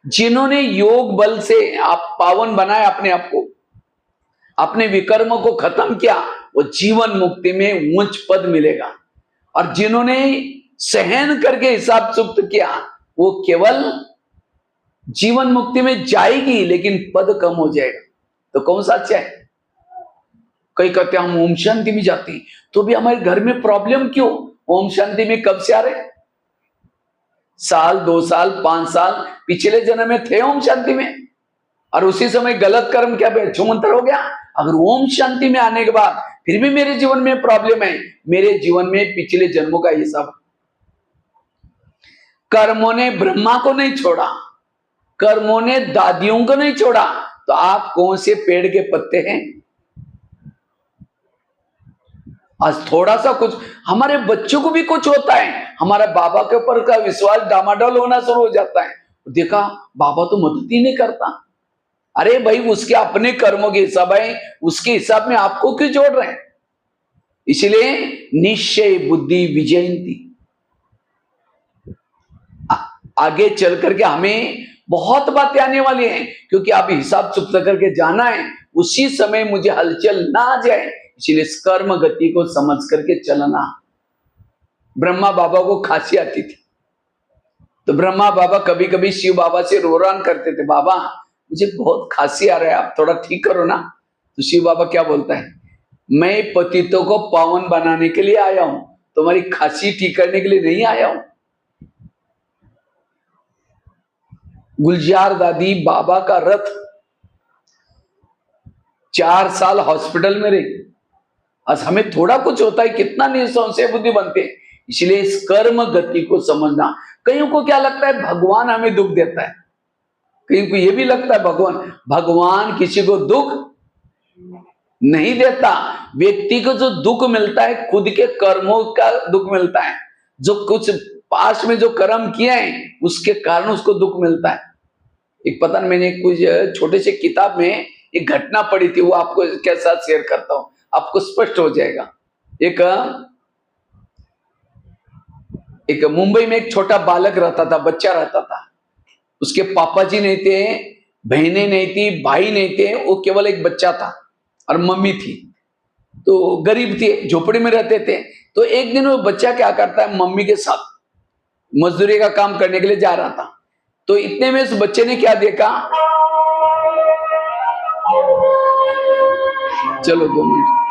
Speaker 1: जिन्होंने योग बल से आप पावन बनाया अपने आप को, अपने विकर्मों को खत्म किया, वो जीवन मुक्ति में उच्च पद मिलेगा। और जिन्होंने सहन करके हिसाब चुक्त किया, वो केवल जीवन मुक्ति में जाएगी लेकिन पद कम हो जाएगा। तो कौन सा अच्छा है? कई कहते हैं हम ओम शांति में जाते हैं, तो भी हमारे घर में प्रॉब्लम क्यों? ओम शांति में कब से आ रहे? साल, 2 साल, 5 साल पिछले जन्म में थे ओम शांति में, और उसी समय गलत कर्म क्या छुमंतर हो गया। अगर ओम शांति में आने के बाद फिर भी मेरे जीवन में प्रॉब्लम है, मेरे जीवन में पिछले जन्मों का हिसाब। कर्मों ने ब्रह्मा को नहीं छोड़ा, कर्मों ने दादियों को नहीं छोड़ा, तो आप कौन से पेड़ के पत्ते हैं? आज थोड़ा सा कुछ, हमारे बच्चों को भी कुछ होता है, हमारा बाबा के ऊपर का विश्वास डामाडोल होना शुरू हो जाता है। देखा बाबा तो मदद ही नहीं करता। अरे भाई उसके अपने कर्मों के हिसाब है, उसके हिसाब में आपको क्यों जोड़ रहे हैं? इसलिए निश्चय बुद्धि विजयंती, आगे चल करके हमें बहुत बातें आने वाली हैं, क्योंकि आप हिसाब चुकता करके जाना है, उसी समय मुझे हलचल ना आ जाए, इसलिए इस कर्म गति को समझ करके चलना। ब्रह्मा बाबा को खांसी आती थी, तो ब्रह्मा बाबा कभी कभी शिव बाबा से रोरान करते थे, बाबा मुझे बहुत खांसी आ रहा है, आप थोड़ा ठीक करो ना। तो शिव बाबा क्या बोलता है, मैं पतितों को पावन बनाने के लिए आया हूं, तुम्हारी खांसी ठीक करने के लिए नहीं आया हूं। गुलजार दादी बाबा का रथ 4 साल हॉस्पिटल में रही। आज हमें थोड़ा कुछ होता है, कितना निसंशय बुद्धि बनते हैं। इसलिए इस कर्म गति को समझना। कईयों को क्या लगता है भगवान हमें दुख देता है, कईयों को यह भी लगता है भगवान किसी को दुख नहीं देता। व्यक्ति को जो दुख मिलता है खुद के कर्मों का दुख मिलता है, जो कुछ पास्ट में जो कर्म किए हैं उसके कारण उसको दुख मिलता है। एक पता नहीं, मैंने कुछ छोटे से किताब में एक घटना पढ़ी थी, वो आपको के साथ शेयर करता हूं, आपको स्पष्ट हो जाएगा। एक मुंबई में एक छोटा बालक रहता था, बच्चा रहता था। उसके पापा जी नहीं थे, बहनें नहीं थी, भाई नहीं थे, वो केवल एक बच्चा था और मम्मी थी। तो गरीब थे, झोपड़ी में रहते थे। तो एक दिन वो बच्चा क्या करता है, मम्मी के साथ मजदूरी का काम करने के लिए जा रहा था। तो इतने में उस बच्चे ने क्या देखा, चलो 2 मिनट,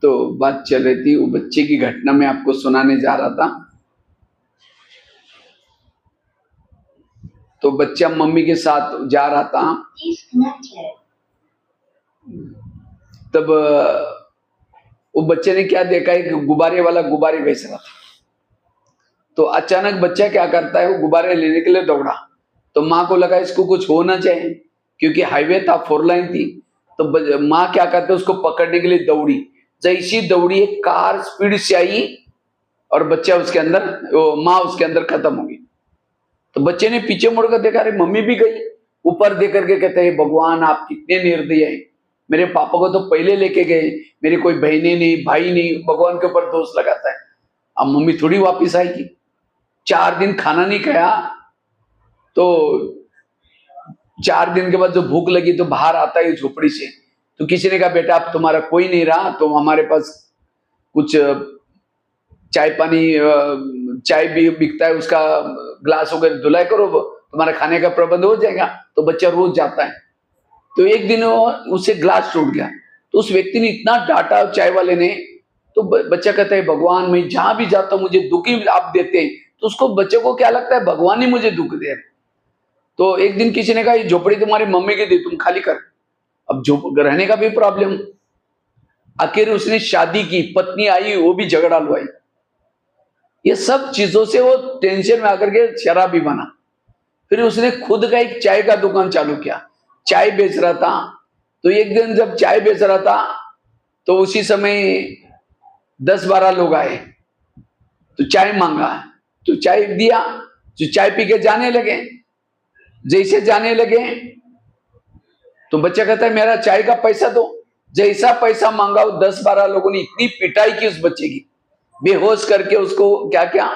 Speaker 1: तो बात चल रही थी, वो बच्चे की घटना मैं आपको सुनाने जा रहा था। तो बच्चा मम्मी के साथ जा रहा था, तब वो बच्चे ने क्या देखा, एक गुब्बारे वाला गुब्बारे बेच रहा था। तो अचानक बच्चा क्या करता है, वो गुब्बारे लेने के लिए दौड़ा। तो माँ को लगा इसको कुछ होना चाहिए, क्योंकि हाईवे था, 4 लाइन थी। तो माँ क्या करते, उसको पकड़ने के लिए दौड़ी। जैसी दौड़ी, एक कार स्पीड से आई और बच्चा उसके अंदर, माँ उसके अंदर खत्म हो गई। तो बच्चे ने पीछे मुड़कर देखा, अरे मम्मी भी गई। ऊपर देख करके कहते हैं, भगवान आप कितने निर्दयी हैं, मेरे पापा को तो पहले लेके गए, मेरी कोई बहनें नहीं, भाई नहीं, भगवान के ऊपर दोष लगाता है। अब मम्मी थोड़ी वापिस आएगी। 4 दिन खाना नहीं खाया, तो 4 दिन के बाद जो भूख लगी तो बाहर आता है झोपड़ी से। तो किसी ने कहा, बेटा अब तुम्हारा कोई नहीं रहा, तो हमारे पास कुछ चाय पानी, चाय भी बिकता है, उसका ग्लास वगैरह धुलाई करो, तुम्हारा खाने का प्रबंध हो जाएगा। तो बच्चा रोज जाता है। तो एक दिन उसे ग्लास टूट गया, तो उस व्यक्ति ने इतना डांटा चाय वाले ने। तो बच्चा कहता है, भगवान मैं जहां भी जाता हूं मुझे दुख ही आप देते हैं। तो उसको बच्चे को क्या लगता है, भगवान ही मुझे दुख दे। तो एक दिन किसी ने कहा, ये झोपड़ी तुम्हारी मम्मी की थी, तुम खाली कर। अब रहने का भी प्रॉब्लम। आखिर उसने शादी की, पत्नी आई, वो भी झगड़ा लुआई। ये सब चीजों से वो टेंशन में आकर के शराबी बना। फिर उसने खुद का एक चाय का दुकान चालू किया, चाय बेच रहा था। तो एक दिन जब चाय बेच रहा था, तो उसी समय 10-12 लोग आए, तो चाय मांगा, तो चाय दिया, जो चाय पी के जाने लगे। जैसे जाने लगे तो बच्चा कहता है, मेरा चाय का पैसा दो। जैसा पैसा मांगा, 10-12 लोगों ने इतनी पिटाई की उस बच्चे की, बेहोश करके उसको क्या क्या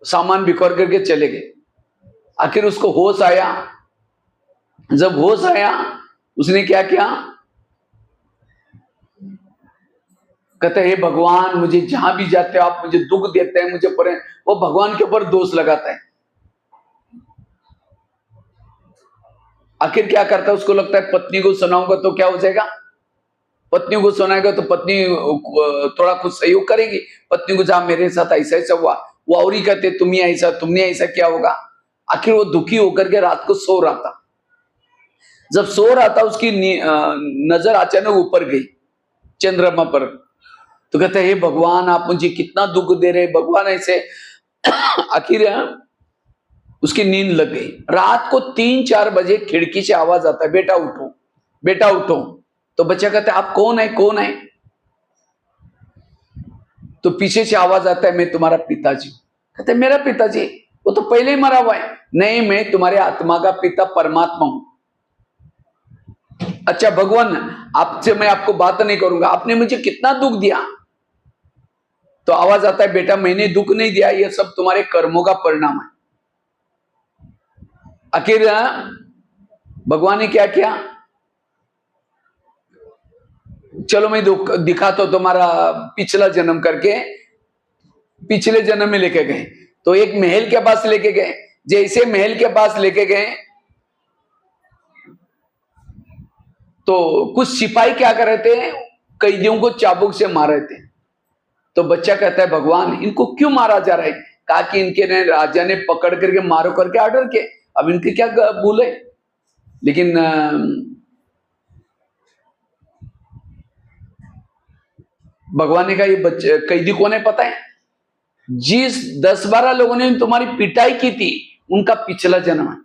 Speaker 1: सामान बिखर करके चले गए। आखिर उसको होश आया। जब होश आया, उसने क्या किया, कहते हे भगवान, मुझे जहां भी जाते हो आप मुझे दुख देते हैं, मुझे पर वो भगवान के ऊपर दोष लगाता है। आखिर क्या करता है, उसको लगता है पत्नी को सुनाऊंगा तो क्या हो जाएगा, पत्नी को सुनाएगा तो पत्नी थोड़ा कुछ सहयोग करेगी। पत्नी को, जहां मेरे साथ ऐसा ऐसा हुआ, वो और ही कहते तुमने ऐसा क्या होगा। आखिर वो दुखी होकर के रात को सो रहा था। जब सो रहा था, उसकी नजर अचानक ऊपर गई, चंद्रमा पर। तो कहते हे भगवान, आप मुझे कितना दुख दे रहे भगवान ऐसे। आखिर उसकी नींद लग गई। रात को 3-4 बजे खिड़की से आवाज आता है, बेटा उठो, बेटा उठो। तो बच्चा कहता है, आप कौन है, कौन है। तो पीछे से आवाज आता है, मैं तुम्हारा पिताजी। कहते मेरा पिताजी, वो तो पहले ही मरा हुआ है। नहीं, मैं तुम्हारे आत्मा का पिता परमात्मा हूं। अच्छा भगवान, आपसे मैं आपको बात नहीं करूंगा, आपने मुझे कितना दुख दिया। तो आवाज आता है, बेटा मैंने दुख नहीं दिया, ये सब तुम्हारे कर्मों का परिणाम है। आखिर भगवान ने क्या किया? चलो मैं दिखाता हूं तुम्हारा पिछला जन्म करके। पिछले जन्म में लेके गए तो एक महल के पास लेके गए। जैसे महल के पास लेके गए तो कुछ सिपाही क्या कर रहे थे, कैदियों को चाबुक से मार रहे थे। तो बच्चा कहता है, भगवान इनको क्यों मारा जा रहा है? कहा कि इनके ने राजा ने पकड़ करके मारो करके ऑर्डर किए, अब इनके क्या भूल है। लेकिन भगवान ने कहा, ये बच्चे कैदी कौन है पता है? जिस 10-12 लोगों ने तुम्हारी पिटाई की थी उनका पिछला जन्म है।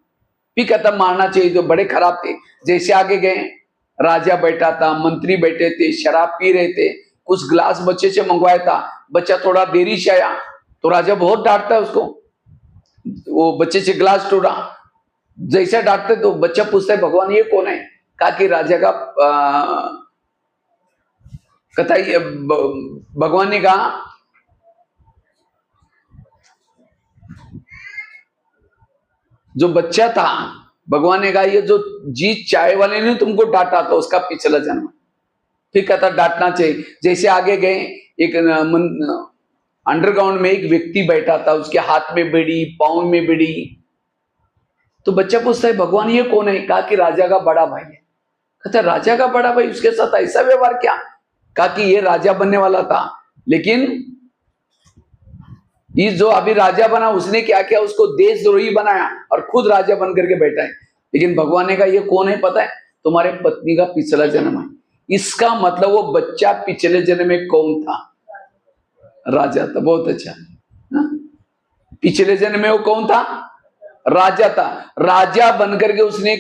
Speaker 1: भी कहता मारना चाहिए, तो बड़े खराब थे। जैसे आगे गए, राजा बैठा था, मंत्री बैठे थे, शराब पी रहे थे, कुछ ग्लास बच्चे से मंगवाया था, बच्चा थोड़ा देरी से आया तो राजा बहुत डांटता है उसको, वो बच्चे से ग्लास टूटा। जैसा डांटते तो बच्चा पूछता है, भगवान ये कौन है? कहा कि राजा का कथा। भगवान ने कहा, जो बच्चा था, भगवान ने कहा ये जो जीत चाय वाले ने तुमको डांटा था उसका पिछला जन्म। फिर कहता डांटना चाहिए। जैसे आगे गए, एक अंडरग्राउंड में एक व्यक्ति बैठा था, उसके हाथ में बीड़ी, पाँव में बीड़ी। तो बच्चा पूछता है, भगवान ये कौन है? कहा कि राजा का बड़ा भाई है। कहता राजा का बड़ा भाई, उसके साथ ऐसा व्यवहार क्या? कहा कि ये राजा बनने वाला था, लेकिन ये जो अभी राजा बना उसने क्या किया, उसको देशद्रोही बनाया और खुद राजा बन करके बैठा है। लेकिन भगवान ने कहा ये कौन है पता है? तुम्हारे पत्नी का पिछला जन्म है। इसका मतलब वो बच्चा पिछले जन्म में कौन था? राजा था। बहुत अच्छा। पिछले जन्म में वो कौन था? राजा था। राजा बन करके उसने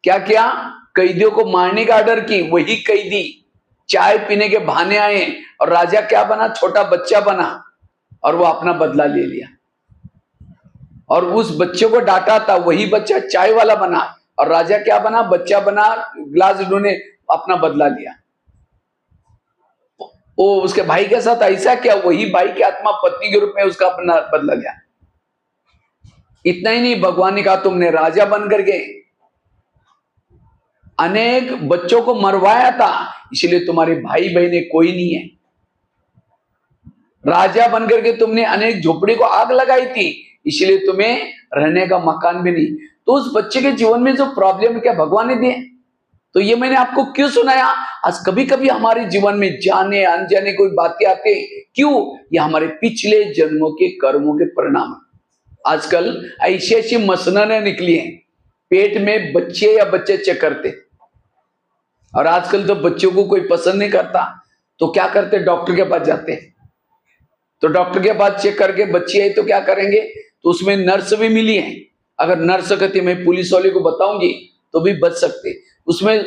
Speaker 1: क्या किया? कैदियों को मारने का ऑर्डर की। वही कैदी चाय पीने के बहाने आए और राजा क्या बना? छोटा बच्चा बना और वो अपना बदला ले लिया। और उस बच्चे को डांटा था, वही बच्चा चाय वाला बना और राजा क्या बना? बच्चा बना, ग्लास ढूंढने अपना बदला लिया। वो उसके भाई के साथ ऐसा क्या? वही भाई की आत्मा पत्नी के रूप में उसका अपना बदला लिया। इतना ही नहीं, भगवान ने कहा तुमने राजा बन करके अनेक बच्चों को मरवाया था, इसलिए तुम्हारे भाई बहने कोई नहीं है। राजा बनकर के तुमने अनेक झोपड़ी को आग लगाई थी, इसलिए तुम्हें रहने का मकान भी नहीं। तो उस बच्चे के जीवन में जो प्रॉब्लम क्या भगवान ने दिए, तो ये मैंने आपको क्यों सुनाया? आज कभी कभी हमारे जीवन में जाने अनजाने कोई बातें आते हैं, क्यों? ये हमारे पिछले जन्मों के कर्मों के परिणाम है। आजकल ऐसी ऐसी मसनने निकली हैं, पेट में बच्चे या बच्चे चेक करते, और आजकल तो बच्चों को कोई पसंद नहीं करता, तो क्या करते? डॉक्टर के पास जाते हैं। तो डॉक्टर के पास चेक करके बच्ची है तो क्या करेंगे? तो उसमें नर्स भी मिली है। अगर नर्स कहती मैं पुलिस वाले को बताऊंगी तो भी बच सकते। उसमें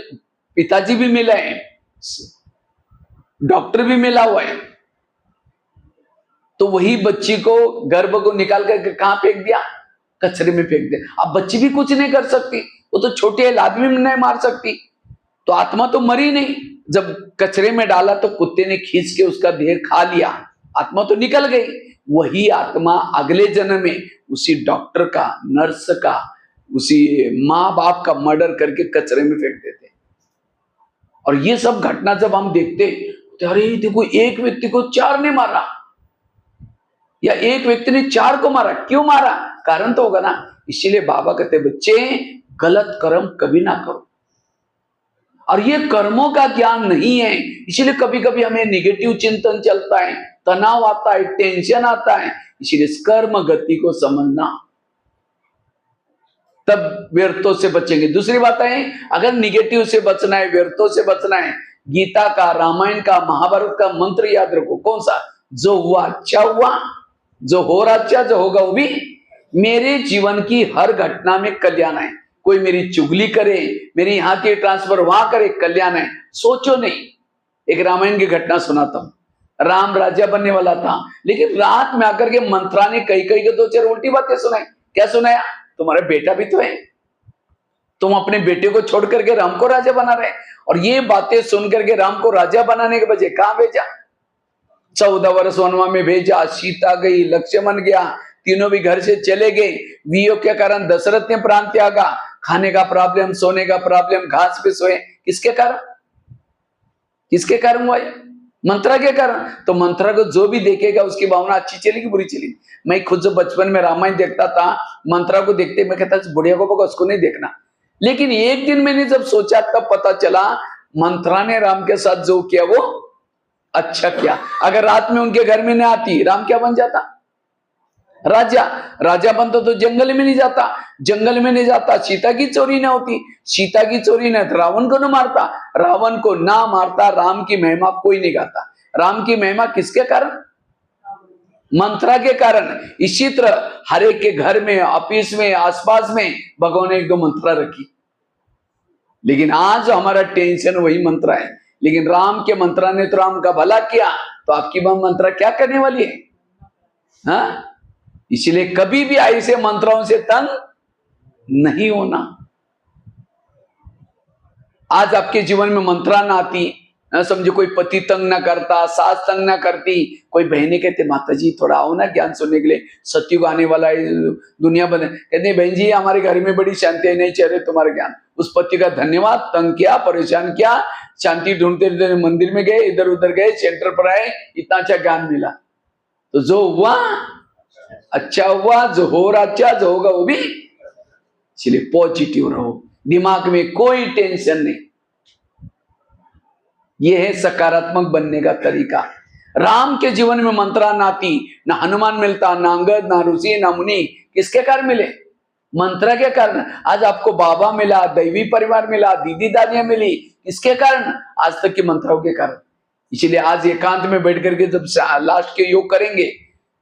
Speaker 1: पिताजी भी मिला है, डॉक्टर भी मिला हुआ है। तो वही बच्ची को, गर्भ को निकाल कर कहां फेंक दिया? कचरे में फेंक दिया। अब बच्ची भी कुछ नहीं कर सकती, वो तो छोटी है, आदमी भी नहीं मार सकती, तो आत्मा तो मरी नहीं। जब कचरे में डाला तो कुत्ते ने खींच के उसका देह खा लिया, आत्मा तो निकल गई। वही आत्मा अगले जन्म में उसी डॉक्टर का, नर्स का, उसी माँ बाप का मर्डर करके कचरे में फेंक देते। और ये सब घटना जब हम देखते तो अरे देखो, एक व्यक्ति को 4 ने मारा या एक व्यक्ति ने 4 को मारा, क्यों मारा? कारण तो होगा ना। इसीलिए बाबा कहते बच्चे गलत कर्म कभी ना करो। और ये कर्मों का ज्ञान नहीं है, इसीलिए कभी कभी हमें निगेटिव चिंतन चलता है, तनाव आता है, टेंशन आता है। इसीलिए कर्म गति को समझना, तब व्यर्थों से बचेंगे। दूसरी बात है, अगर निगेटिव से बचना है, व्यर्थों से बचना है, गीता का, रामायण का, महाभारत का मंत्र याद रखो। कौन सा? जो हुआ अच्छा हुआ, जो हो रहा अच्छा, जो होगा वो भी। मेरे जीवन की हर घटना में कल्याण है। कोई मेरी चुगली करे, मेरी यहां की ट्रांसफर वहां करे, कल्याण है। सोचो नहीं। एक रामायण की घटना सुनाता हूं। राम राजा बनने वाला था, लेकिन रात में आकर के मंत्रा ने कई कई के 2-4 उल्टी बातें सुनाई। क्या सुनाया? तुम्हारा बेटा भी तो है, तुम अपने बेटे को छोड़ करके राम को राजा बना रहे, और ये बातें सुन करके राम को राजा बनाने के बजाय कहां भेजा? 14 वर्ष वनवास में भेजा, सीता गई, लक्ष्मण गया, तीनों भी घर से चले गए। वियोग के कारण दशरथ ने प्राण त्यागा। खाने का प्रॉब्लम, सोने का प्रॉब्लम, घास पे सोए, किसके कारण? किसके कारण हुआ ये? मंत्रा के कारण। तो मंत्रा को जो भी देखेगा उसकी भावना अच्छी चलेगी, बुरी चलेगी। मैं खुद जो बचपन में रामायण देखता था, मंत्रा को देखते मैं कहता बुढ़िया को बगा उसको नहीं देखना। लेकिन एक दिन मैंने जब सोचा तब पता चला मंत्रा ने राम के साथ जो किया वो अच्छा किया। अगर रात में उनके घर में न आती, राम क्या बन जाता? राजा। राजा बनता तो जंगल में नहीं जाता, जंगल में नहीं जाता सीता की चोरी ना होती, सीता की चोरी ना रावण को न मारता, रावण को ना मारता, राम की महिमा कोई नहीं गाता। राम की महिमा किसके कारण? मंत्रा के कारण। इसी तरह हर एक के घर में, ऑफिस में, आसपास में भगवान ने एक दो मंत्रा रखी। लेकिन आज हमारा टेंशन वही मंत्रा है। लेकिन राम के मंत्रा ने तो राम का भला किया, तो आपकी मंत्रा क्या करने वाली है? हाँ? इसलिए कभी भी ऐसे मंत्राओं से तंग नहीं होना। आज आपके जीवन में मंत्रा ना आती, समझो कोई पति तंग ना करता, सास तंग ना करती, कोई बहने कहते माता जी थोड़ा आओ ना ज्ञान सुनने के लिए, सत्युग आने वाला है, दुनिया बने। कहते बहन जी हमारे घर में बड़ी शांति है, नहीं चल रहे तुम्हारा ज्ञान। उस पति का धन्यवाद, तंग किया, परेशान किया, शांति ढूंढते मंदिर में गए, इधर उधर गए, सेंटर पर आए, इतना अच्छा ज्ञान मिला। तो जो हुआ अच्छा हुआ, जो हो रहा अच्छा, जो होगा वो भी। इसलिए पॉजिटिव रहो, दिमाग में कोई टेंशन नहीं। यह है सकारात्मक बनने का तरीका। राम के जीवन में मंत्रा ना आती, ना हनुमान मिलता, ना अंगद, ना ऋषि, ना मुनि। किसके कारण मिले? मंत्रा के कारण। आज आपको बाबा मिला, दैवी परिवार मिला, दीदी दादियां मिली, किसके कारण? आज तक की मंत्राओं के कारण। इसलिए आज एकांत में बैठ करके जब लास्ट के योग करेंगे,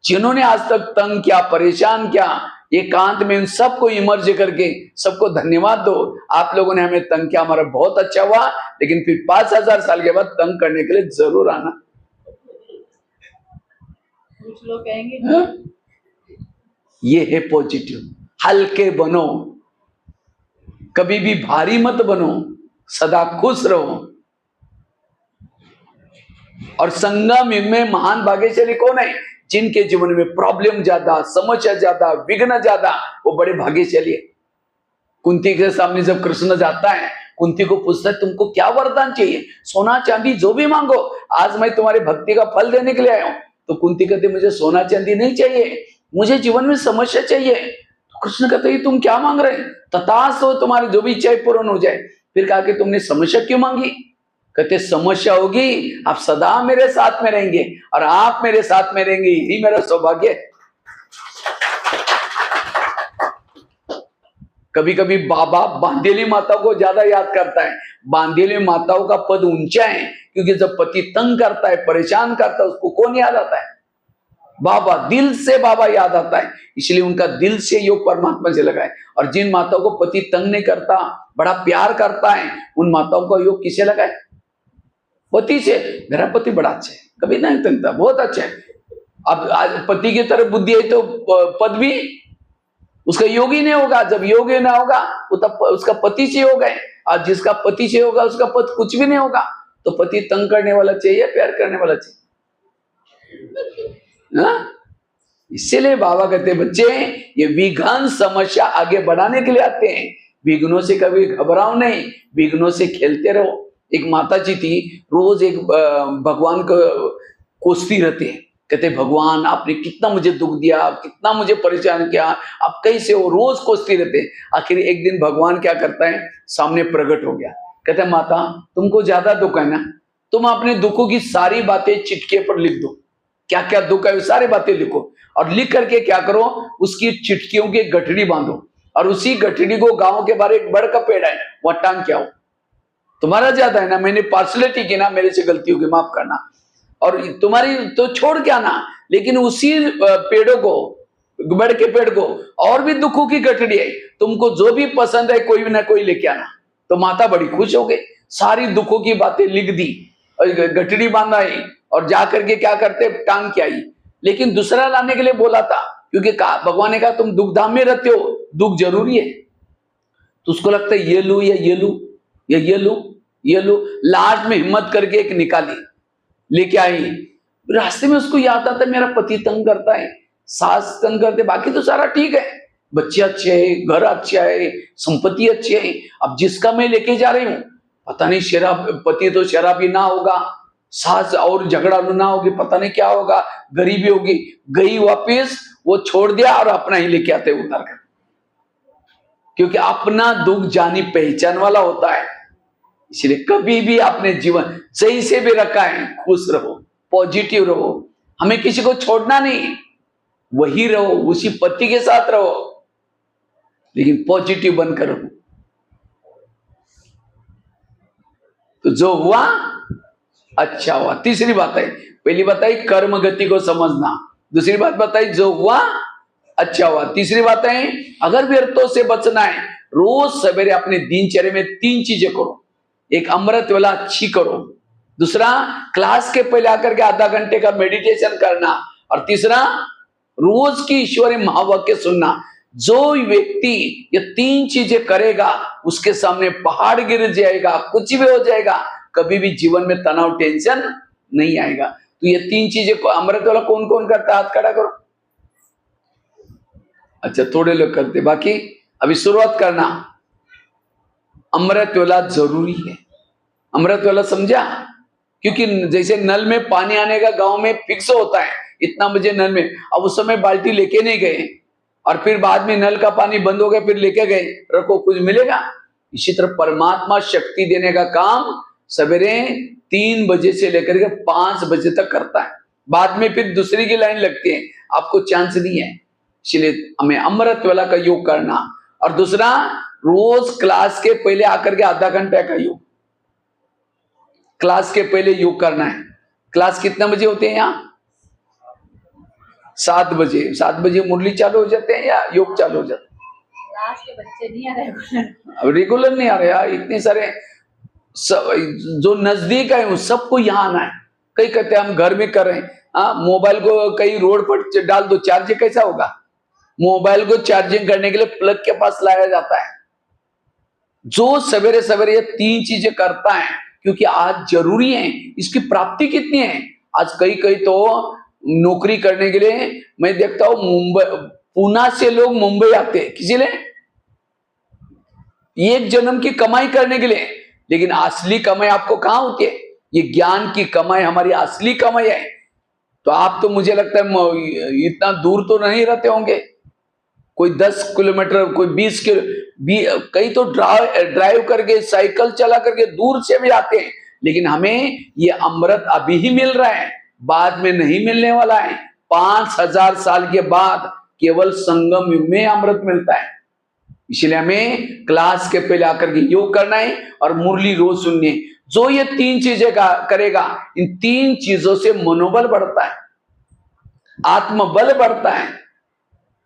Speaker 1: जिन्होंने आज तक तंग किया, परेशान किया, एकांत में उन सबको इमर्ज करके सबको धन्यवाद दो। आप लोगों ने हमें तंग किया, हमारा बहुत अच्छा हुआ, लेकिन फिर 5000 साल के बाद तंग करने के लिए जरूर आना।
Speaker 2: कुछ लोग कहेंगे
Speaker 1: ये है पॉजिटिव। हल्के बनो, कभी भी भारी मत बनो, सदा खुश रहो। और संगम युग में महान भाग्यशाली कौन है? जिनके जीवन में प्रॉब्लम ज्यादा, समस्या ज्यादा, विघ्न ज्यादा, वो बड़े भाग्यशाली है। कुंती के सामने जब कृष्ण जाता है, कुंती को पूछता है तुमको क्या वरदान चाहिए? सोना चांदी जो भी मांगो, आज मैं तुम्हारी भक्ति का फल देने के लिए आया हूं। तो कुंती कहती मुझे सोना चांदी नहीं चाहिए, मुझे जीवन में समस्या चाहिए। तो कृष्ण कहते हैं तुम क्या मांग रहे? तथास्तु, तुम्हारी जो भी इच्छा पूर्ण हो जाए। फिर कहा कि तुमने समस्या क्यों मांगी? कहते समस्या होगी, आप सदा मेरे साथ में रहेंगे, और आप मेरे साथ में रहेंगे, यही मेरा सौभाग्य है। कभी कभी बाबा बांधेली माताओं को ज्यादा याद करता है। बांधेली माताओं का पद ऊंचा है, क्योंकि जब पति तंग करता है, परेशान करता है, उसको कौन याद आता है? बाबा। दिल से बाबा याद आता है, इसलिए उनका दिल से योग परमात्मा से लगा है। और जिन माताओं को पति तंग नहीं करता, बड़ा प्यार करता है, उन माताओं का योग किसे लगा है? पति से। मेरा पति बड़ा अच्छा है, कभी नहीं तंगता, बहुत अच्छा है। अब आज पति की तरफ बुद्धि है तो पद भी उसका योगी नहीं होगा। जब योगी ना होगा वो तब उसका पति से होगा। आज जिसका पति से होगा उसका पद कुछ भी नहीं होगा। तो पति तंग करने वाला चाहिए, प्यार करने वाला चाहिए। इसीलिए बाबा कहते बच्चे, ये विघ्न समस्या आगे बढ़ाने के लिए आते हैं। विघ्नों से कभी घबराओ नहीं, विघ्नों से खेलते रहो। एक माता जी थी, रोज एक भगवान को कोसती रहते हैं। कहते भगवान आपने कितना मुझे दुख दिया, कितना मुझे परेशान किया, आप कैसे हो, रोज कोसती रहते। आखिर एक दिन भगवान क्या करता है, सामने प्रकट हो गया। कहते माता तुमको ज्यादा दुख है ना, तुम अपने दुखों की सारी बातें चिटके पर लिख दो। क्या क्या दुख है वो सारी बातें लिखो, और लिख करके क्या करो, उसकी चिटकियों की गठड़ी बांधो, और उसी गठड़ी को गांव के बाहर एक बड़ का पेड़ है वहां टांग के आओ। तुम्हारा ज्यादा है ना, मैंने पार्सलिटी की ना, मेरे से गलती होगी, माफ करना। और तुम्हारी तो छोड़ के आना, लेकिन उसी पेड़ों को, बड़ के पेड़ को और भी दुखों की गठड़ी है, तुमको जो भी पसंद है कोई ना कोई लेके आना। तो माता बड़ी खुश हो गई, सारी दुखों की बातें लिख दी और गठड़ी बांधाई, और जाकर के क्या करते, टांग के आई। लेकिन दूसरा लाने के लिए बोला था, क्योंकि भगवान ने कहा तुम दुख धाम में रहते हो, दुख जरूरी है। तो उसको लगता है ये लू या ये लू या ये लू ये लू, लास्ट में हिम्मत करके एक निकाली, लेके आई। रास्ते में उसको याद आता मेरा पति तंग करता है, सास तंग करते, बाकी तो सारा ठीक है, बच्चे अच्छे हैं, घर अच्छा है, संपत्ति अच्छी है। अब जिसका मैं लेके जा रही हूँ, पता नहीं शराब, पति तो शराबी ना होगा, सास और झगड़ालू ना होगी, पता नहीं क्या होगा, गरीबी होगी। गई वापिस, वो छोड़ दिया और अपना ही लेके आते उतार कर, क्योंकि अपना दुख जानी पहचान वाला होता है। इसलिए कभी भी अपने जीवन सही से भी रखा है, खुश रहो, पॉजिटिव रहो, हमें किसी को छोड़ना नहीं, वही रहो, उसी पति के साथ रहो, लेकिन पॉजिटिव बनकर रहो। तो जो हुआ अच्छा हुआ। तीसरी बात है, पहली बात है कर्म गति को समझना, दूसरी बात बताई जो हुआ अच्छा हुआ, तीसरी बात है अगर व्यर्थों से बचना है, रोज सवेरे अपने दिनचर्या में 3 चीजें करो। एक अमृत वाला अच्छी करो, दूसरा क्लास के पहले आकर के आधा घंटे का मेडिटेशन करना, और तीसरा रोज की ईश्वरीय महावाक्य सुनना। जो व्यक्ति ये 3 चीजें करेगा, उसके सामने पहाड़ गिर जाएगा, कुछ भी हो जाएगा, कभी भी जीवन में तनाव टेंशन नहीं आएगा। तो ये 3 चीजें अमृत वाला कौन कौन करता है? हाथ खड़ा करो। अच्छा, थोड़े लोग करते, बाकी अभी शुरुआत करना। अमृत वाला जरूरी है। अमृत वाला समझा? क्योंकि जैसे नल में पानी आने का गांव में फिक्स होता है, इतना बजे नल में, अब उस समय बाल्टी लेके नहीं गए और फिर बाद में नल का पानी बंद हो गया, फिर लेके गए, रखो कुछ मिलेगा? इसी तरह परमात्मा शक्ति देने का काम सवेरे 3 बजे से लेकर के 5 बजे तक करता है। बाद में फिर दूसरी की लाइन लगती है, आपको चांस नहीं है। इसलिए हमें अमृत वाला का योग करना, और दूसरा रोज क्लास के पहले आकर के आधा घंटे का योग, क्लास के पहले योग करना है। क्लास कितने बजे होते हैं यहाँ? 7 बजे। 7 बजे मुरली चालू हो जाते हैं या योग चालू हो जाते हैं?
Speaker 2: क्लास के बच्चे नहीं आ रहे,
Speaker 1: अब रेगुलर नहीं आ रहे यार, इतने सारे जो नजदीक है उन सबको यहाँ आना है। कई कहते हैं हम घर में कर रहे हैं, मोबाइल को कहीं रोड पर डाल दो, चार्जिंग कैसा होगा? मोबाइल को चार्जिंग करने के लिए प्लग के पास लाया जाता है। जो सवेरे सवेरे ये 3 चीजें करता है, क्योंकि आज जरूरी है, इसकी प्राप्ति कितनी है। आज कई कई तो नौकरी करने के लिए मैं देखता हूं, मुंबई पूना से लोग मुंबई आते हैं, किसी लिए? एक जन्म की कमाई करने के लिए। लेकिन असली कमाई आपको कहां होती है? ये ज्ञान की कमाई हमारी असली कमाई है। तो आप तो मुझे लगता है इतना दूर तो नहीं रहते होंगे, कोई 10 किलोमीटर, कोई 20 किलो, कई तो ड्राइव करके, साइकिल चला करके दूर से भी आते हैं। लेकिन हमें ये अमृत अभी ही मिल रहा है, बाद में नहीं मिलने वाला है। 5000 साल के बाद केवल संगम युग में अमृत मिलता है। इसलिए हमें क्लास के पहले आकर के योग करना है और मुरली रोज सुननी है। जो ये 3 चीजें करेगा, इन 3 चीजों से मनोबल बढ़ता है, आत्मबल बढ़ता है,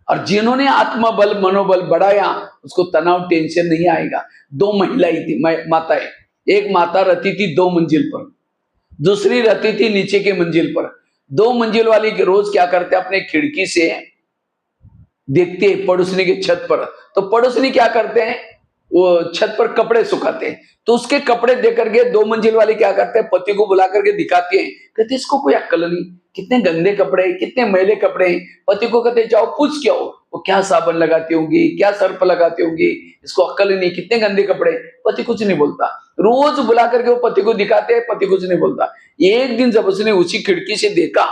Speaker 1: और जिन्होंने आत्मबल मनोबल बढ़ाया उसको तनाव टेंशन नहीं आएगा। 2 महिलाएं थी, माताएं, एक माता रहती थी 2 मंजिल पर, दूसरी रहती थी नीचे के मंजिल पर। 2 मंजिल वाली के रोज क्या करते, अपने खिड़की से देखते पड़ोसनी के छत पर, तो पड़ोसनी क्या करते हैं, वो छत पर कपड़े सुखाते हैं, तो उसके कपड़े देख करके 2 मंजिल वाले क्या करते हैं, पति को बुला करके दिखाते हैं, कहते इसको कोई अक्ल नहीं, कितने गंदे कपड़े, कितने मैले कपड़े हैं। पति को कहते जाओ पूछ के आओ, वो क्या साबुन लगाती होंगी, क्या सर्फ लगाती होंगी, इसको अक्ल ही नहीं, कितने गंदे कपड़े। पति कुछ नहीं बोलता, रोज बुला करके वो पति को दिखाते हैं, पति कुछ नहीं बोलता। एक दिन जब उसने उसी खिड़की से देखा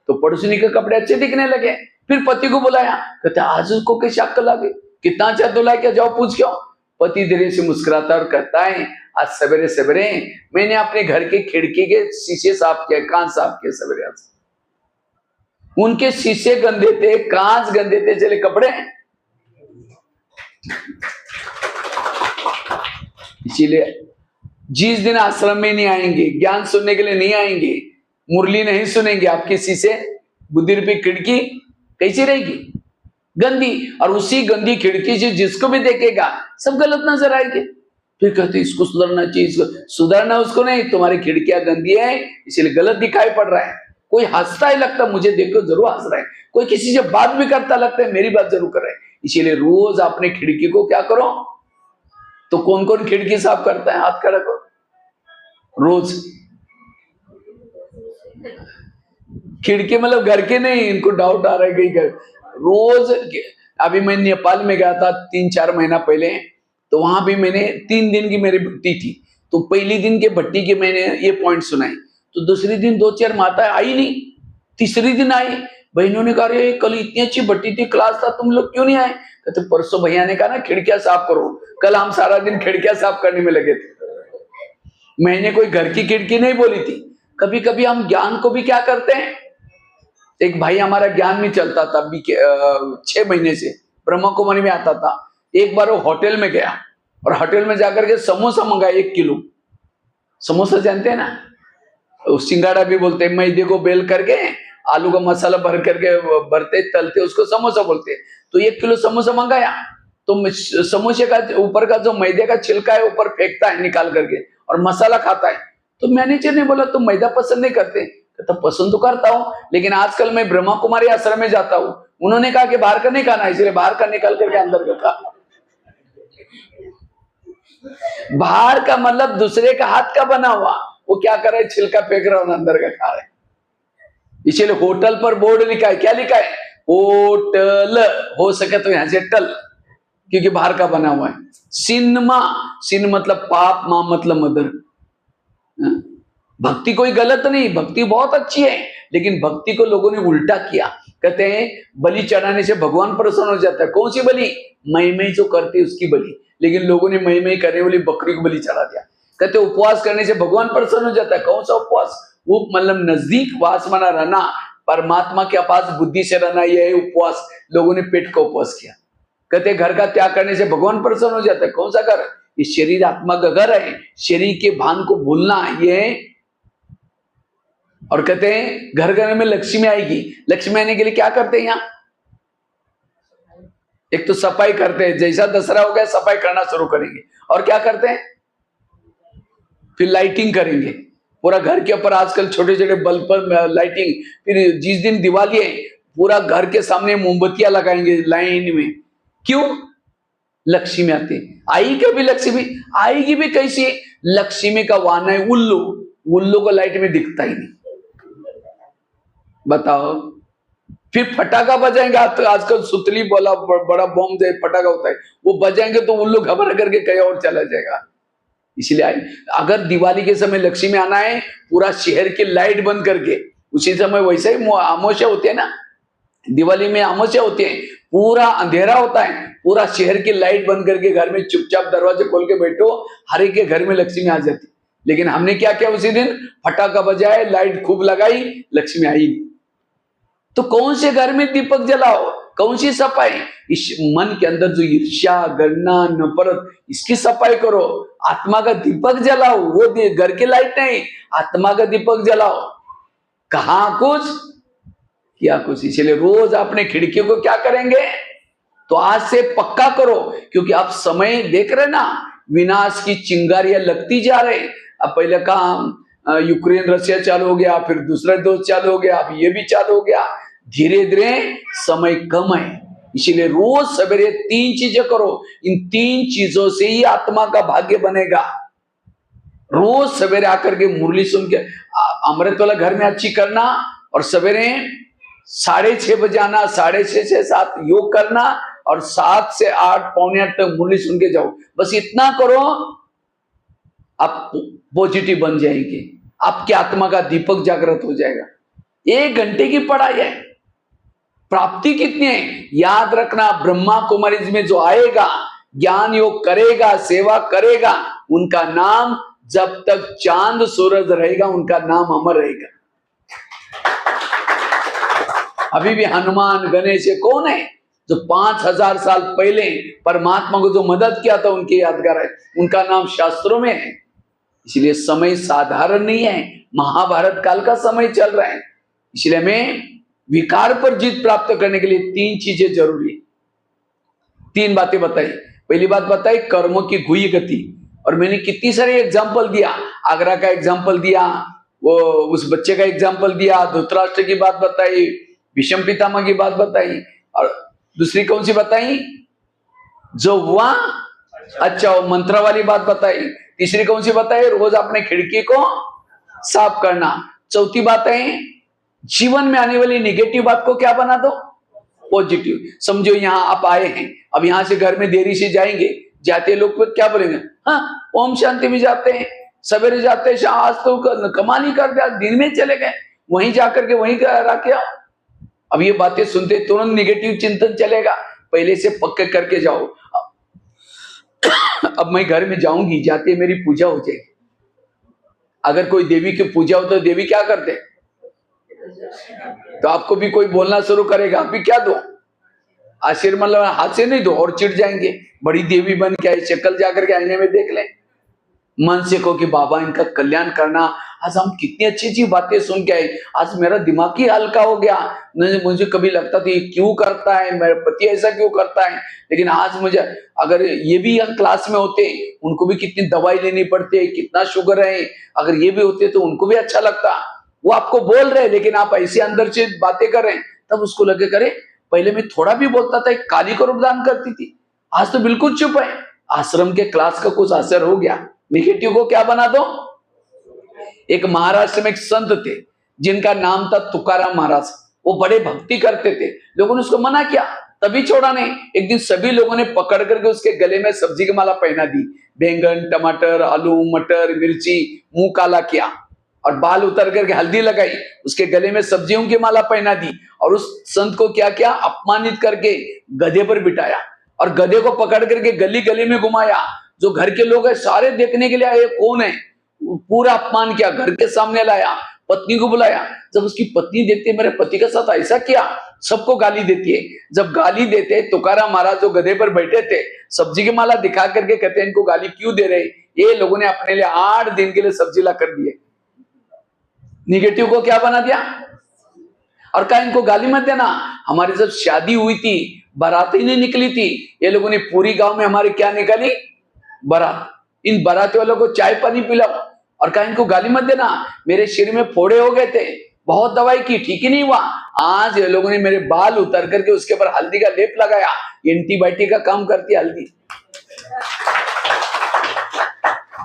Speaker 1: तो पड़ोसनी के कपड़े अच्छे दिखने लगे, फिर पति को बुलाया, कहते आज उसको कैसे अक्ल आ गई, कितना अच्छा धुला, क्या जाओ पूछ के आओ। पति धीरे से मुस्कुराता और कहता है आज सवेरे सवेरे मैंने अपने घर के खिड़की के शीशे साफ किए, कांच साफ किए सवेरे। आज उनके शीशे गंदे थे, कांच गंदे थे, चले कपड़े। इसीलिए जिस दिन आश्रम में नहीं आएंगे, ज्ञान सुनने के लिए नहीं आएंगे, मुरली नहीं सुनेंगे, आपके शीशे बुद्धि रूपी खिड़की कैसी रहेगी? गंदी। और उसी गंदी खिड़की से जिसको भी देखेगा सब गलत नजर आएंगे। फिर कहते इसको सुधरना चाहिए, इसको सुधरना उसको नहीं, तुम्हारी खिड़कियां गंदी है इसलिए गलत दिखाई पड़ रहा है। कोई हंसता ही लगता मुझे देखो जरूर हंस रहा है, कोई किसी से बात भी करता लगता है मेरी बात जरूर कर रहा है। इसीलिए रोज अपने खिड़की को क्या करो, तो कौन कौन खिड़की साफ करता है? हाथ खड़ा करो। रोज खिड़की मतलब घर के नहीं, इनको डाउट आ रहा है कहीं घर रोज। अभी मैं नेपाल में गया था 3-4 महीना पहले, तो वहां भी मैंने 3 दिन की मेरी भट्टी थी। तो पहली दिन के भट्टी के मैंने ये पॉइंट सुनाई, तो दूसरी दिन 2-4 माता आई नहीं, तीसरी दिन आई। बहनों ने कहा अरे कल इतनी अच्छी भट्टी थी, क्लास था, तुम लोग क्यों नहीं आए? कहते परसों भैया ने कहा ना खिड़कियां साफ करो, कल हम सारा दिन खिड़कियां साफ करने में लगे थे। मैंने कोई घर की खिड़की नहीं बोली थी। कभी कभी हम ज्ञान को भी क्या करते हैं। एक भाई हमारा ज्ञान में चलता था 6 महीने से, ब्रह्मा कुमारी में आता था। एक बार वो होटल में गया और होटल में जाकर के समोसा मंगाया 1 किलो। समोसा जानते हैं ना, सिंगाड़ा भी बोलते हैं, मैदे को बेल करके आलू का मसाला भर करके भरते तलते, उसको समोसा बोलते हैं। तो 1 किलो समोसा मंगाया, तो समोसे का ऊपर का जो मैदे का छिलका है ऊपर फेंकता है निकाल करके और मसाला खाता है। तो मैनेजर ने बोला तुम मैदा पसंद नहीं करते? तो पसंद तो करता हूं, लेकिन आजकल मैं ब्रह्मा कुमारी आश्रम में जाता हूं, उन्होंने कहा कि बाहर का नहीं खाना, इसलिए बाहर का निकाल करके अंदर का खा। बाहर का मतलब दूसरे का हाथ का बना हुआ, वो क्या कर रहा है, छिलका फेंक रहा है, अंदर का खा रहा है। इसलिए होटल पर बोर्ड लिखा है, क्या लिखा है? होटल, हो सके तो यहां से टल, क्योंकि बाहर का बना हुआ है। सिनमा, सिन मतलब पाप, मां मतलब मदर। भक्ति कोई गलत नहीं, भक्ति बहुत अच्छी है, लेकिन भक्ति को लोगों ने उल्टा किया। कहते हैं बलि चढ़ाने से भगवान प्रसन्न हो जाता है। कौन सी बलि? मई जो करती है उसकी बलि, लेकिन लोगों ने मई करने वाली बकरी को बलि चढ़ा दिया। कहते उपवास करने से भगवान प्रसन्न हो जाता है। कौन सा उपवास? वो मतलब नजदीक वास मना रहना, परमात्मा के पास बुद्धि से रहना, यह है उपवास। लोगों ने पेट का उपवास किया। कहते घर का त्याग करने से भगवान प्रसन्न हो जाता है। कौन सा घर? इस शरीर आत्मा का घर है, शरीर के भान को भूलना ये है। और कहते हैं घर घर में लक्ष्मी आएगी। लक्ष्मी आने के लिए क्या करते हैं यहाँ? एक तो सफाई करते हैं, जैसा दसरा हो गया सफाई करना शुरू करेंगे। और क्या करते हैं? फिर लाइटिंग करेंगे पूरा घर के ऊपर। आजकल छोटे छोटे बल्ब पर लाइटिंग। फिर जिस दिन दिवाली है पूरा घर के सामने मोमबत्तियां लगाएंगे लाइन में। क्यों? लक्ष्मी आती आई। कभी लक्ष्मी आएगी भी कैसी? लक्ष्मी का वाहन है उल्लू। उल्लू को लाइट में दिखता ही नहीं, बताओ। फिर फटाका बजाएंगे, आजकल सुतली बोला बड़ा बॉम्ब फटाका होता है, वो बजाएंगे तो उल्लू घबरा करके कहीं और चला जाएगा। इसलिए अगर दिवाली के समय लक्ष्मी आना है, पूरा शहर की लाइट बंद करके, उसी समय वैसे ही अमावस्या होती है ना, दिवाली में अमावस्या होती है, पूरा अंधेरा होता है, पूरा शहर की लाइट बंद करके घर में चुपचाप दरवाजे खोल के बैठो, हर एक के घर में लक्ष्मी आ जाती। लेकिन हमने क्या किया उसी दिन? फटाका बजाए, लाइट खूब लगाई, लक्ष्मी आई। तो कौन से घर में दीपक जलाओ? कौन सी सफाई? इस मन के अंदर जो ईर्ष्या, गणना, नफरत, इसकी सफाई करो। आत्मा का दीपक जलाओ, वो घर की लाइट नहीं, आत्मा का दीपक जलाओ। कहां कुछ किया कुछ। इसलिए रोज अपने खिड़कियों को क्या करेंगे? तो आज से पक्का करो, क्योंकि अब समय देख रहे ना, विनाश की चिंगारियां लगती जा रहे। अब पहले कहा यूक्रेन रशिया चालू हो गया, फिर दूसरा दोस्त चालू हो गया, अब ये भी चालू हो गया। धीरे धीरे समय कम है, इसीलिए रोज सवेरे 3 चीजें करो। इन 3 चीजों से ही आत्मा का भाग्य बनेगा। रोज सवेरे आकर के मुरली सुन के अमृत वाला घर में अच्छी करना, और सवेरे 6:30 बजे आना, 6:30 से 7 योग करना, और 7 से 8 पौने 8 तक मुरली सुन के जाओ। बस इतना करो, आप पॉजिटिव बन जाएंगे, आपकी आत्मा का दीपक जागृत हो जाएगा। 1 घंटे की पढ़ाई है, प्राप्ति कितनी है? याद रखना, ब्रह्मा कुमारी में जो आएगा, ज्ञान योग करेगा, सेवा करेगा, उनका नाम जब तक चांद सूरज रहेगा उनका नाम अमर रहेगा। अभी भी हनुमान, गणेश कौन है? जो 5000 साल पहले परमात्मा को जो मदद किया था, उनके यादगार है, उनका नाम शास्त्रों में है। इसलिए समय साधारण नहीं है, महाभारत काल का समय चल रहा है। इसलिए हमें विकार पर जीत प्राप्त करने के लिए 3 चीजें जरूरी है। 3 बातें बताई। पहली बात बताई कर्मों की गुह्य गति, और मैंने कितनी सारी एग्जाम्पल दिया। आगरा का एग्जाम्पल दिया, वो उस बच्चे का एग्जाम्पल दिया, धृतराष्ट्र की बात बताई, भीष्म पितामह की बात बताई, और दूसरी कौन सी बताई? जो हुआ अच्छा, वो मंत्र वाली बात बताई। तीसरी कौन सी बताई? रोज अपने खिड़की को साफ करना। चौथी बात है, जीवन में आने वाली निगेटिव बात को क्या बना दो? पॉजिटिव। समझो यहाँ आप आए हैं, अब यहाँ से घर में देरी से जाएंगे, जाते लोग क्या बोलेंगे? हाँ, ओम शांति में जाते हैं, सवेरे जाते हैं, आज तो कमाल ही कर दिया, दिन में चले गए, वहीं जाकर के वहीं रख के आओ। अब ये बातें सुनते तुरंत निगेटिव चिंतन चलेगा। पहले से पक्के करके जाओ, अब मैं घर में जाऊंगी, जाते मेरी पूजा हो जाएगी। अगर कोई देवी की पूजा हो तो देवी क्या करते? तो आपको भी कोई बोलना शुरू करेगा, आप भी क्या दो? आशीर्वाद, मतलब हाथ से नहीं दो, और चिढ़ जाएंगे। बड़ी देवी बन के आई, शक्ल जाकर के आईने में देख लें। मन से कहो कि बाबा इनका कल्याण करना। आज हम कितनी अच्छी अच्छी बातें सुन के आए, आज मेरा दिमाग ही हल्का हो गया। मुझे कभी लगता था ये क्यों करता है, मेरा पति ऐसा क्यों करता है, लेकिन आज मुझे, अगर ये भी यहाँ क्लास में होते, उनको भी कितनी दवाई लेनी पड़ती है, कितना शुगर है, अगर ये भी होते तो उनको भी अच्छा लगता। वो आपको बोल रहे, लेकिन आप ऐसे अंदर से बातें कर रहे हैं, तब उसको लगे करे पहले मैं थोड़ा भी बोलता था, काली को रूपदान करती थी, आज तो बिल्कुल चुप है। आश्रम के क्लास का कुछ असर हो गया। निगेटिव को क्या बना दो? एक महाराष्ट्र में एक संत थे जिनका नाम था तुकाराम महाराज। वो बड़े भक्ति करते थे, लोगों ने उसको मना किया, तभी छोड़ा नहीं। एक दिन सभी लोगों ने पकड़ करके उसके गले में सब्जी की माला पहना दी। बैंगन, टमाटर, आलू, मटर, मिर्ची, मुंह काला किया और बाल उतर करके हल्दी लगाई, उसके गले में सब्जियों की माला पहना दी। और उस संत को क्या किया? अपमानित करके गधे पर बिठाया और गधे को पकड़ करके गली गली में घुमाया। जो घर के लोग हैं सारे देखने के लिए आए, कौन है, पूरा अपमान किया, घर के सामने लाया, पत्नी को बुलाया। जब उसकी पत्नी देखती है मेरे पति के साथ ऐसा किया, सबको गाली देती है। जब गाली देते, तुकाराम महाराज जो गधे पर बैठे थे, सब्जी की माला दिखा करके कहते हैं इनको गाली क्यों दे रहे? ये लोगों ने अपने लिए 8 दिन के लिए सब्जी ला कर दिए। निगेटिव को क्या बना दिया? और कहा इनको गाली मत देना। हमारी जब शादी हुई थी, बारात ही नहीं निकली थी, ये लोगों ने पूरी गांव में हमारी क्या निकाली? बारात। इन बाराती वालों को चाय पानी पिलाओ और कहा इनको गाली मत देना। मेरे सिर में फोड़े हो गए थे, बहुत दवाई की, ठीक ही नहीं हुआ। आज ये लोगों ने मेरे बाल उतर करके उसके ऊपर हल्दी का लेप लगाया, एंटीबायोटिक का काम करती है हल्दी।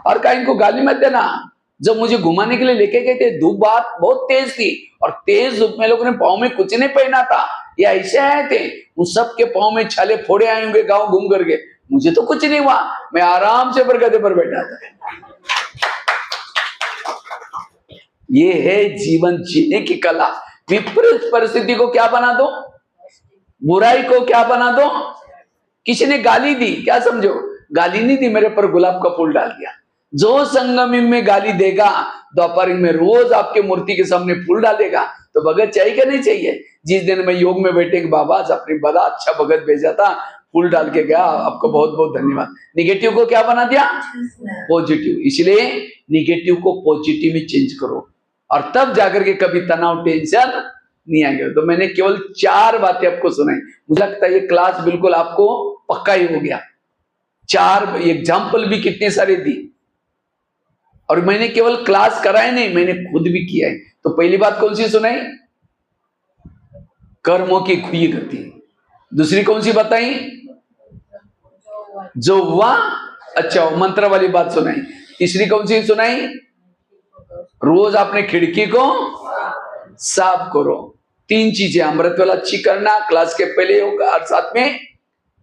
Speaker 1: और कहा इनको गाली मत देना। जब मुझे घुमाने के लिए लेके गए थे, धूप बहुत तेज थी और तेज धूप में लोगों ने पाँव में कुछ नहीं पहना था, ये ऐसे आए थे, उन सबके पाँव में छाले फोड़े आए होंगे गाँव घूम करके। मुझे तो कुछ नहीं हुआ, मैं आराम से गधे पर बैठा था। ये है जीवन जीने की कला। विपरीत परिस्थिति को क्या बना दो? बुराई को क्या बना दो? किसी ने गाली दी, क्या समझो? गाली नहीं दी, मेरे पर गुलाब का फूल डाल दिया। जो संगम में गाली देगा, द्वापर में रोज आपके मूर्ति के सामने फूल डालेगा, तो भगत चाहिए क्या नहीं चाहिए? जिस दिन मैं योग में बैठे, बाबा अपनी बड़ा अच्छा भगत भेजा था, फूल डाल के गया, आपको बहुत बहुत धन्यवाद। निगेटिव को क्या बना दिया? पॉजिटिव। इसलिए निगेटिव को पॉजिटिव में चेंज करो और तब जाकर के कभी तनाव, टेंशन नहीं आएंगे। तो मैंने केवल 4 बातें आपको सुनाई। मुझे लगता है ये क्लास बिल्कुल आपको पक्का ही हो गया। 4 एग्जाम्पल भी कितने सारे दी और मैंने केवल क्लास कराए नहीं, मैंने खुद भी किया है। तो पहली बात कौन सी सुनाई? कर्मों की खुई गति। दूसरी कौन सी बताई? जो हुआ, अच्छा मंत्र वाली बात सुनाई। तीसरी कौन सी सुनाई? रोज अपने खिड़की को साफ करो। 3 चीजें, अमृत वाला अच्छी करना, क्लास के पहले और साथ में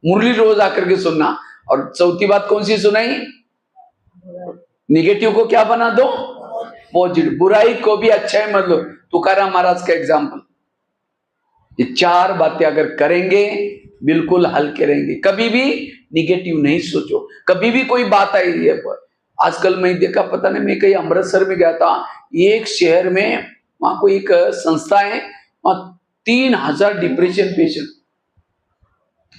Speaker 1: मुरली रोज आकर के सुनना। और चौथी बात कौन सी सुनाई? निगेटिव को क्या बना दो? पॉजिटिव। बुराई को भी अच्छा है मत लो, तुकाराम महाराज का एग्जाम्पल। ये 4 बातें अगर करेंगे बिल्कुल हल्के रहेंगे। कभी भी निगेटिव नहीं सोचो। कभी भी कोई बात आई है, आजकल मैं देखा, पता नहीं, मैं कहीं अमृतसर में गया था, एक शहर में, वहां कोई एक संस्था है, वहां 3000 डिप्रेशन पेशेंट।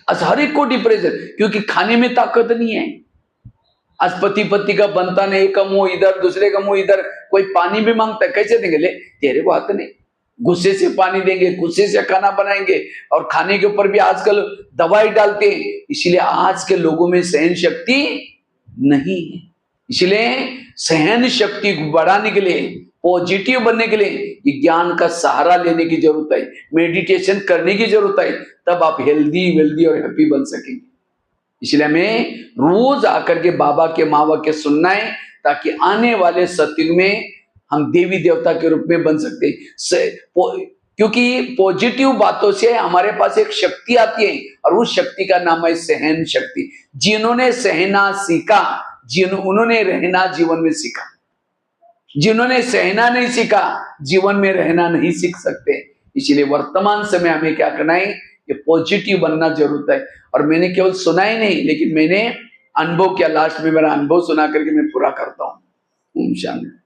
Speaker 1: हर एक को डिप्रेशन, क्योंकि खाने में ताकत नहीं है। आज पति पति का बनता नहीं, एक का मुंह इधर, दूसरे का मुंह इधर, कोई पानी भी मांगता है, कैसे देंगे? ले तेरे को हाथ नहीं, गुस्से से पानी देंगे, गुस्से से खाना बनाएंगे और खाने के ऊपर भी आजकल दवाई डालते हैं। इसलिए आज के लोगों में सहन शक्ति नहीं है। इसलिए सहन शक्ति बढ़ाने के लिए, पॉजिटिव बनने के लिए ये ज्ञान का सहारा लेने की जरूरत है, मेडिटेशन करने की जरूरत है, तब आप हेल्दी वेल्दी और हैप्पी बन सकेंगे। इसलिए हमें रोज आकर के बाबा के माँ वाक्य सुनना है, ताकि आने वाले सत्युग में हम देवी देवता के रूप में बन सकते हैं। क्योंकि पॉजिटिव बातों से हमारे पास एक शक्ति आती है, और उस शक्ति का नाम है सहन शक्ति। जिन्होंने सहना सीखा, उन्होंने रहना जीवन में सीखा। जिन्होंने सहना नहीं सीखा, जीवन में रहना नहीं सीख सकते। इसलिए वर्तमान समय हमें क्या करना है, ये पॉजिटिव बनना जरूरत है। और मैंने केवल सुना ही नहीं, लेकिन मैंने अनुभव किया। लास्ट में मेरा अनुभव सुना करके मैं पूरा करता हूं। ओम शांति।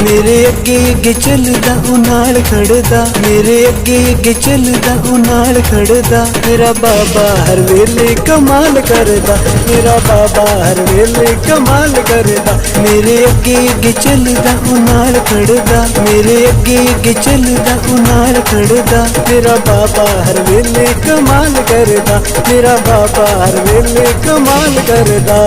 Speaker 3: मेरे अगे अगे चलदा ओ नाल खड़दा, मेरे अगे अगे चलदा ओ नाल खड़दा। मेरा बाबा हर वेले कमाल करदा, मेरा बाबा हर वेले कमाल करदा। मेरे अगे अगे चलदा ओ नाल खड़दा, मेरे अगे अगे चलदा ओ नाल खड़दा। मेरा बाबा हर वेले कमाल करदा, मेरा बाबा हर वेले कमाल करदा।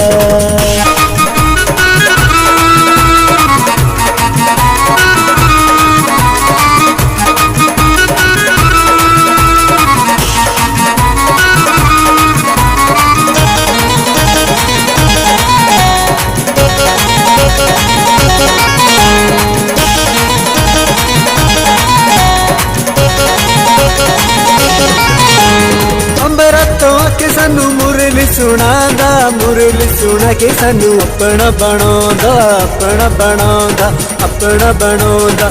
Speaker 3: के सानू मुरली सुनादा, मुरली सुना के सानू अपना बनांदा, अपना बनांदा, अपना बनांदा।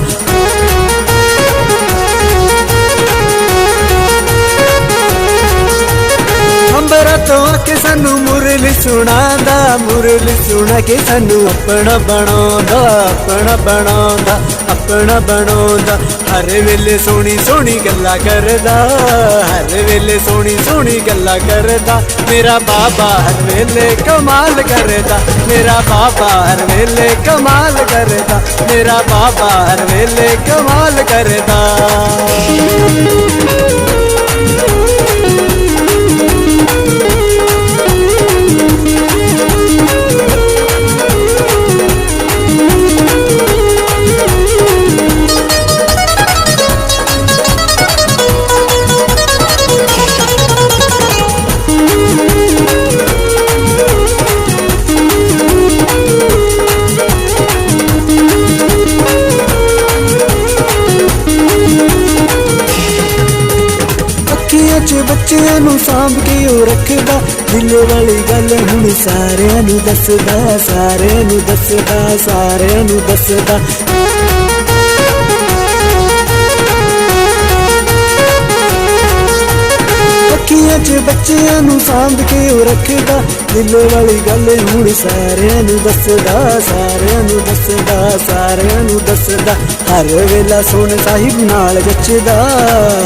Speaker 3: अंबरा तो आके सानू मुरली सुनादा, मुरली सुना के सानू अपना बनांदा, अपना बनांदा, अपना बनांदा। हर वेले सोनी सोनी गल्ला करदा, हर वेले सोनी सोनी गल्ला करदा। मेरा बाबा हर वेले कमाल करदा, मेरा बाबा हर वेले कमाल करदा, मेरा बाबा हर वेले कमाल करदा। बच्चियां नू सांभ के ओ रखदा, दिल वाली गल हुण सारियां नू दसदा, सारियां नू दसदा, सारियां नू दसदा। अखियां च बच्चियां नू सांभ के ओ रखदा, दिल वाली गल हुण सारियां नू दसदा, सारियां नू दसदा, सारियां नू दसदा। हर वेला सोने साहिब नाल जचदा,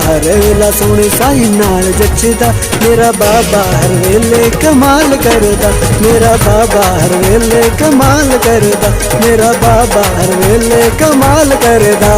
Speaker 3: हर वेला सोने साहिब नाल जचदा। मेरा बाबा हर वेले कमाल करदा, मेरा बाबा हर वेले कमाल करदा, मेरा बाबा हर वेले कमाल करदा।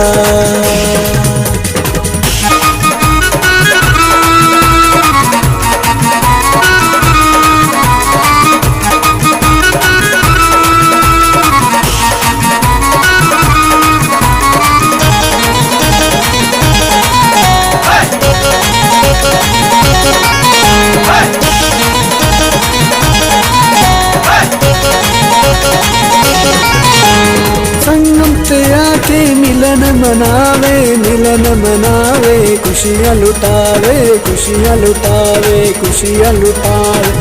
Speaker 3: मिलन मनावे, मिलन मनावे, खुशियाँ लुटावे, खुशियाँ लुटावे, खुशियाँ लुटावे।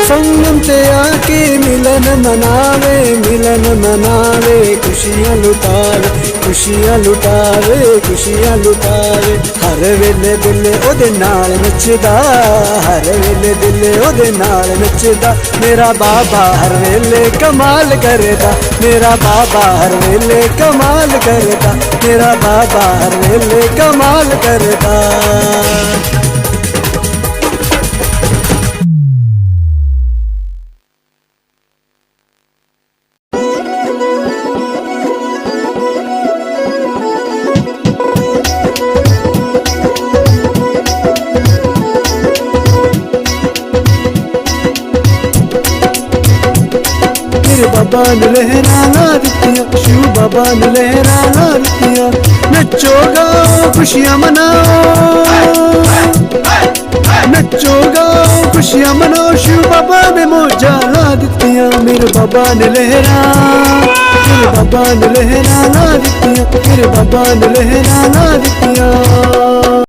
Speaker 3: संगम से आके मिलन मनावे, मिलन मनावे, खुशियाँ लुटावे, खुशियां लुटावे खुशियां लुटावे हर वेले दिल ओदे नाल नचदा हर वेले दिल ओदे नाल नचदा मेरा बाबा हर वेले कमाल करदा मेरा बाबा हर वेले कमाल करदा मेरा बाबा हर वेले कमाल करदा बाबा ने लहरा ला दित्तियां शिव बाबा ने लहरा ला दित्तियां नचो गाओ खुशियां मनाओ नचो गाओ खुशियां मनाओ शिव बाबा ने मौजा ला दित्तियां मेरे बाबा ने लहरा मेरे बाबा ने लहरा ला दित्तियां मेरे बाबा ने लहरा ला दित्तियां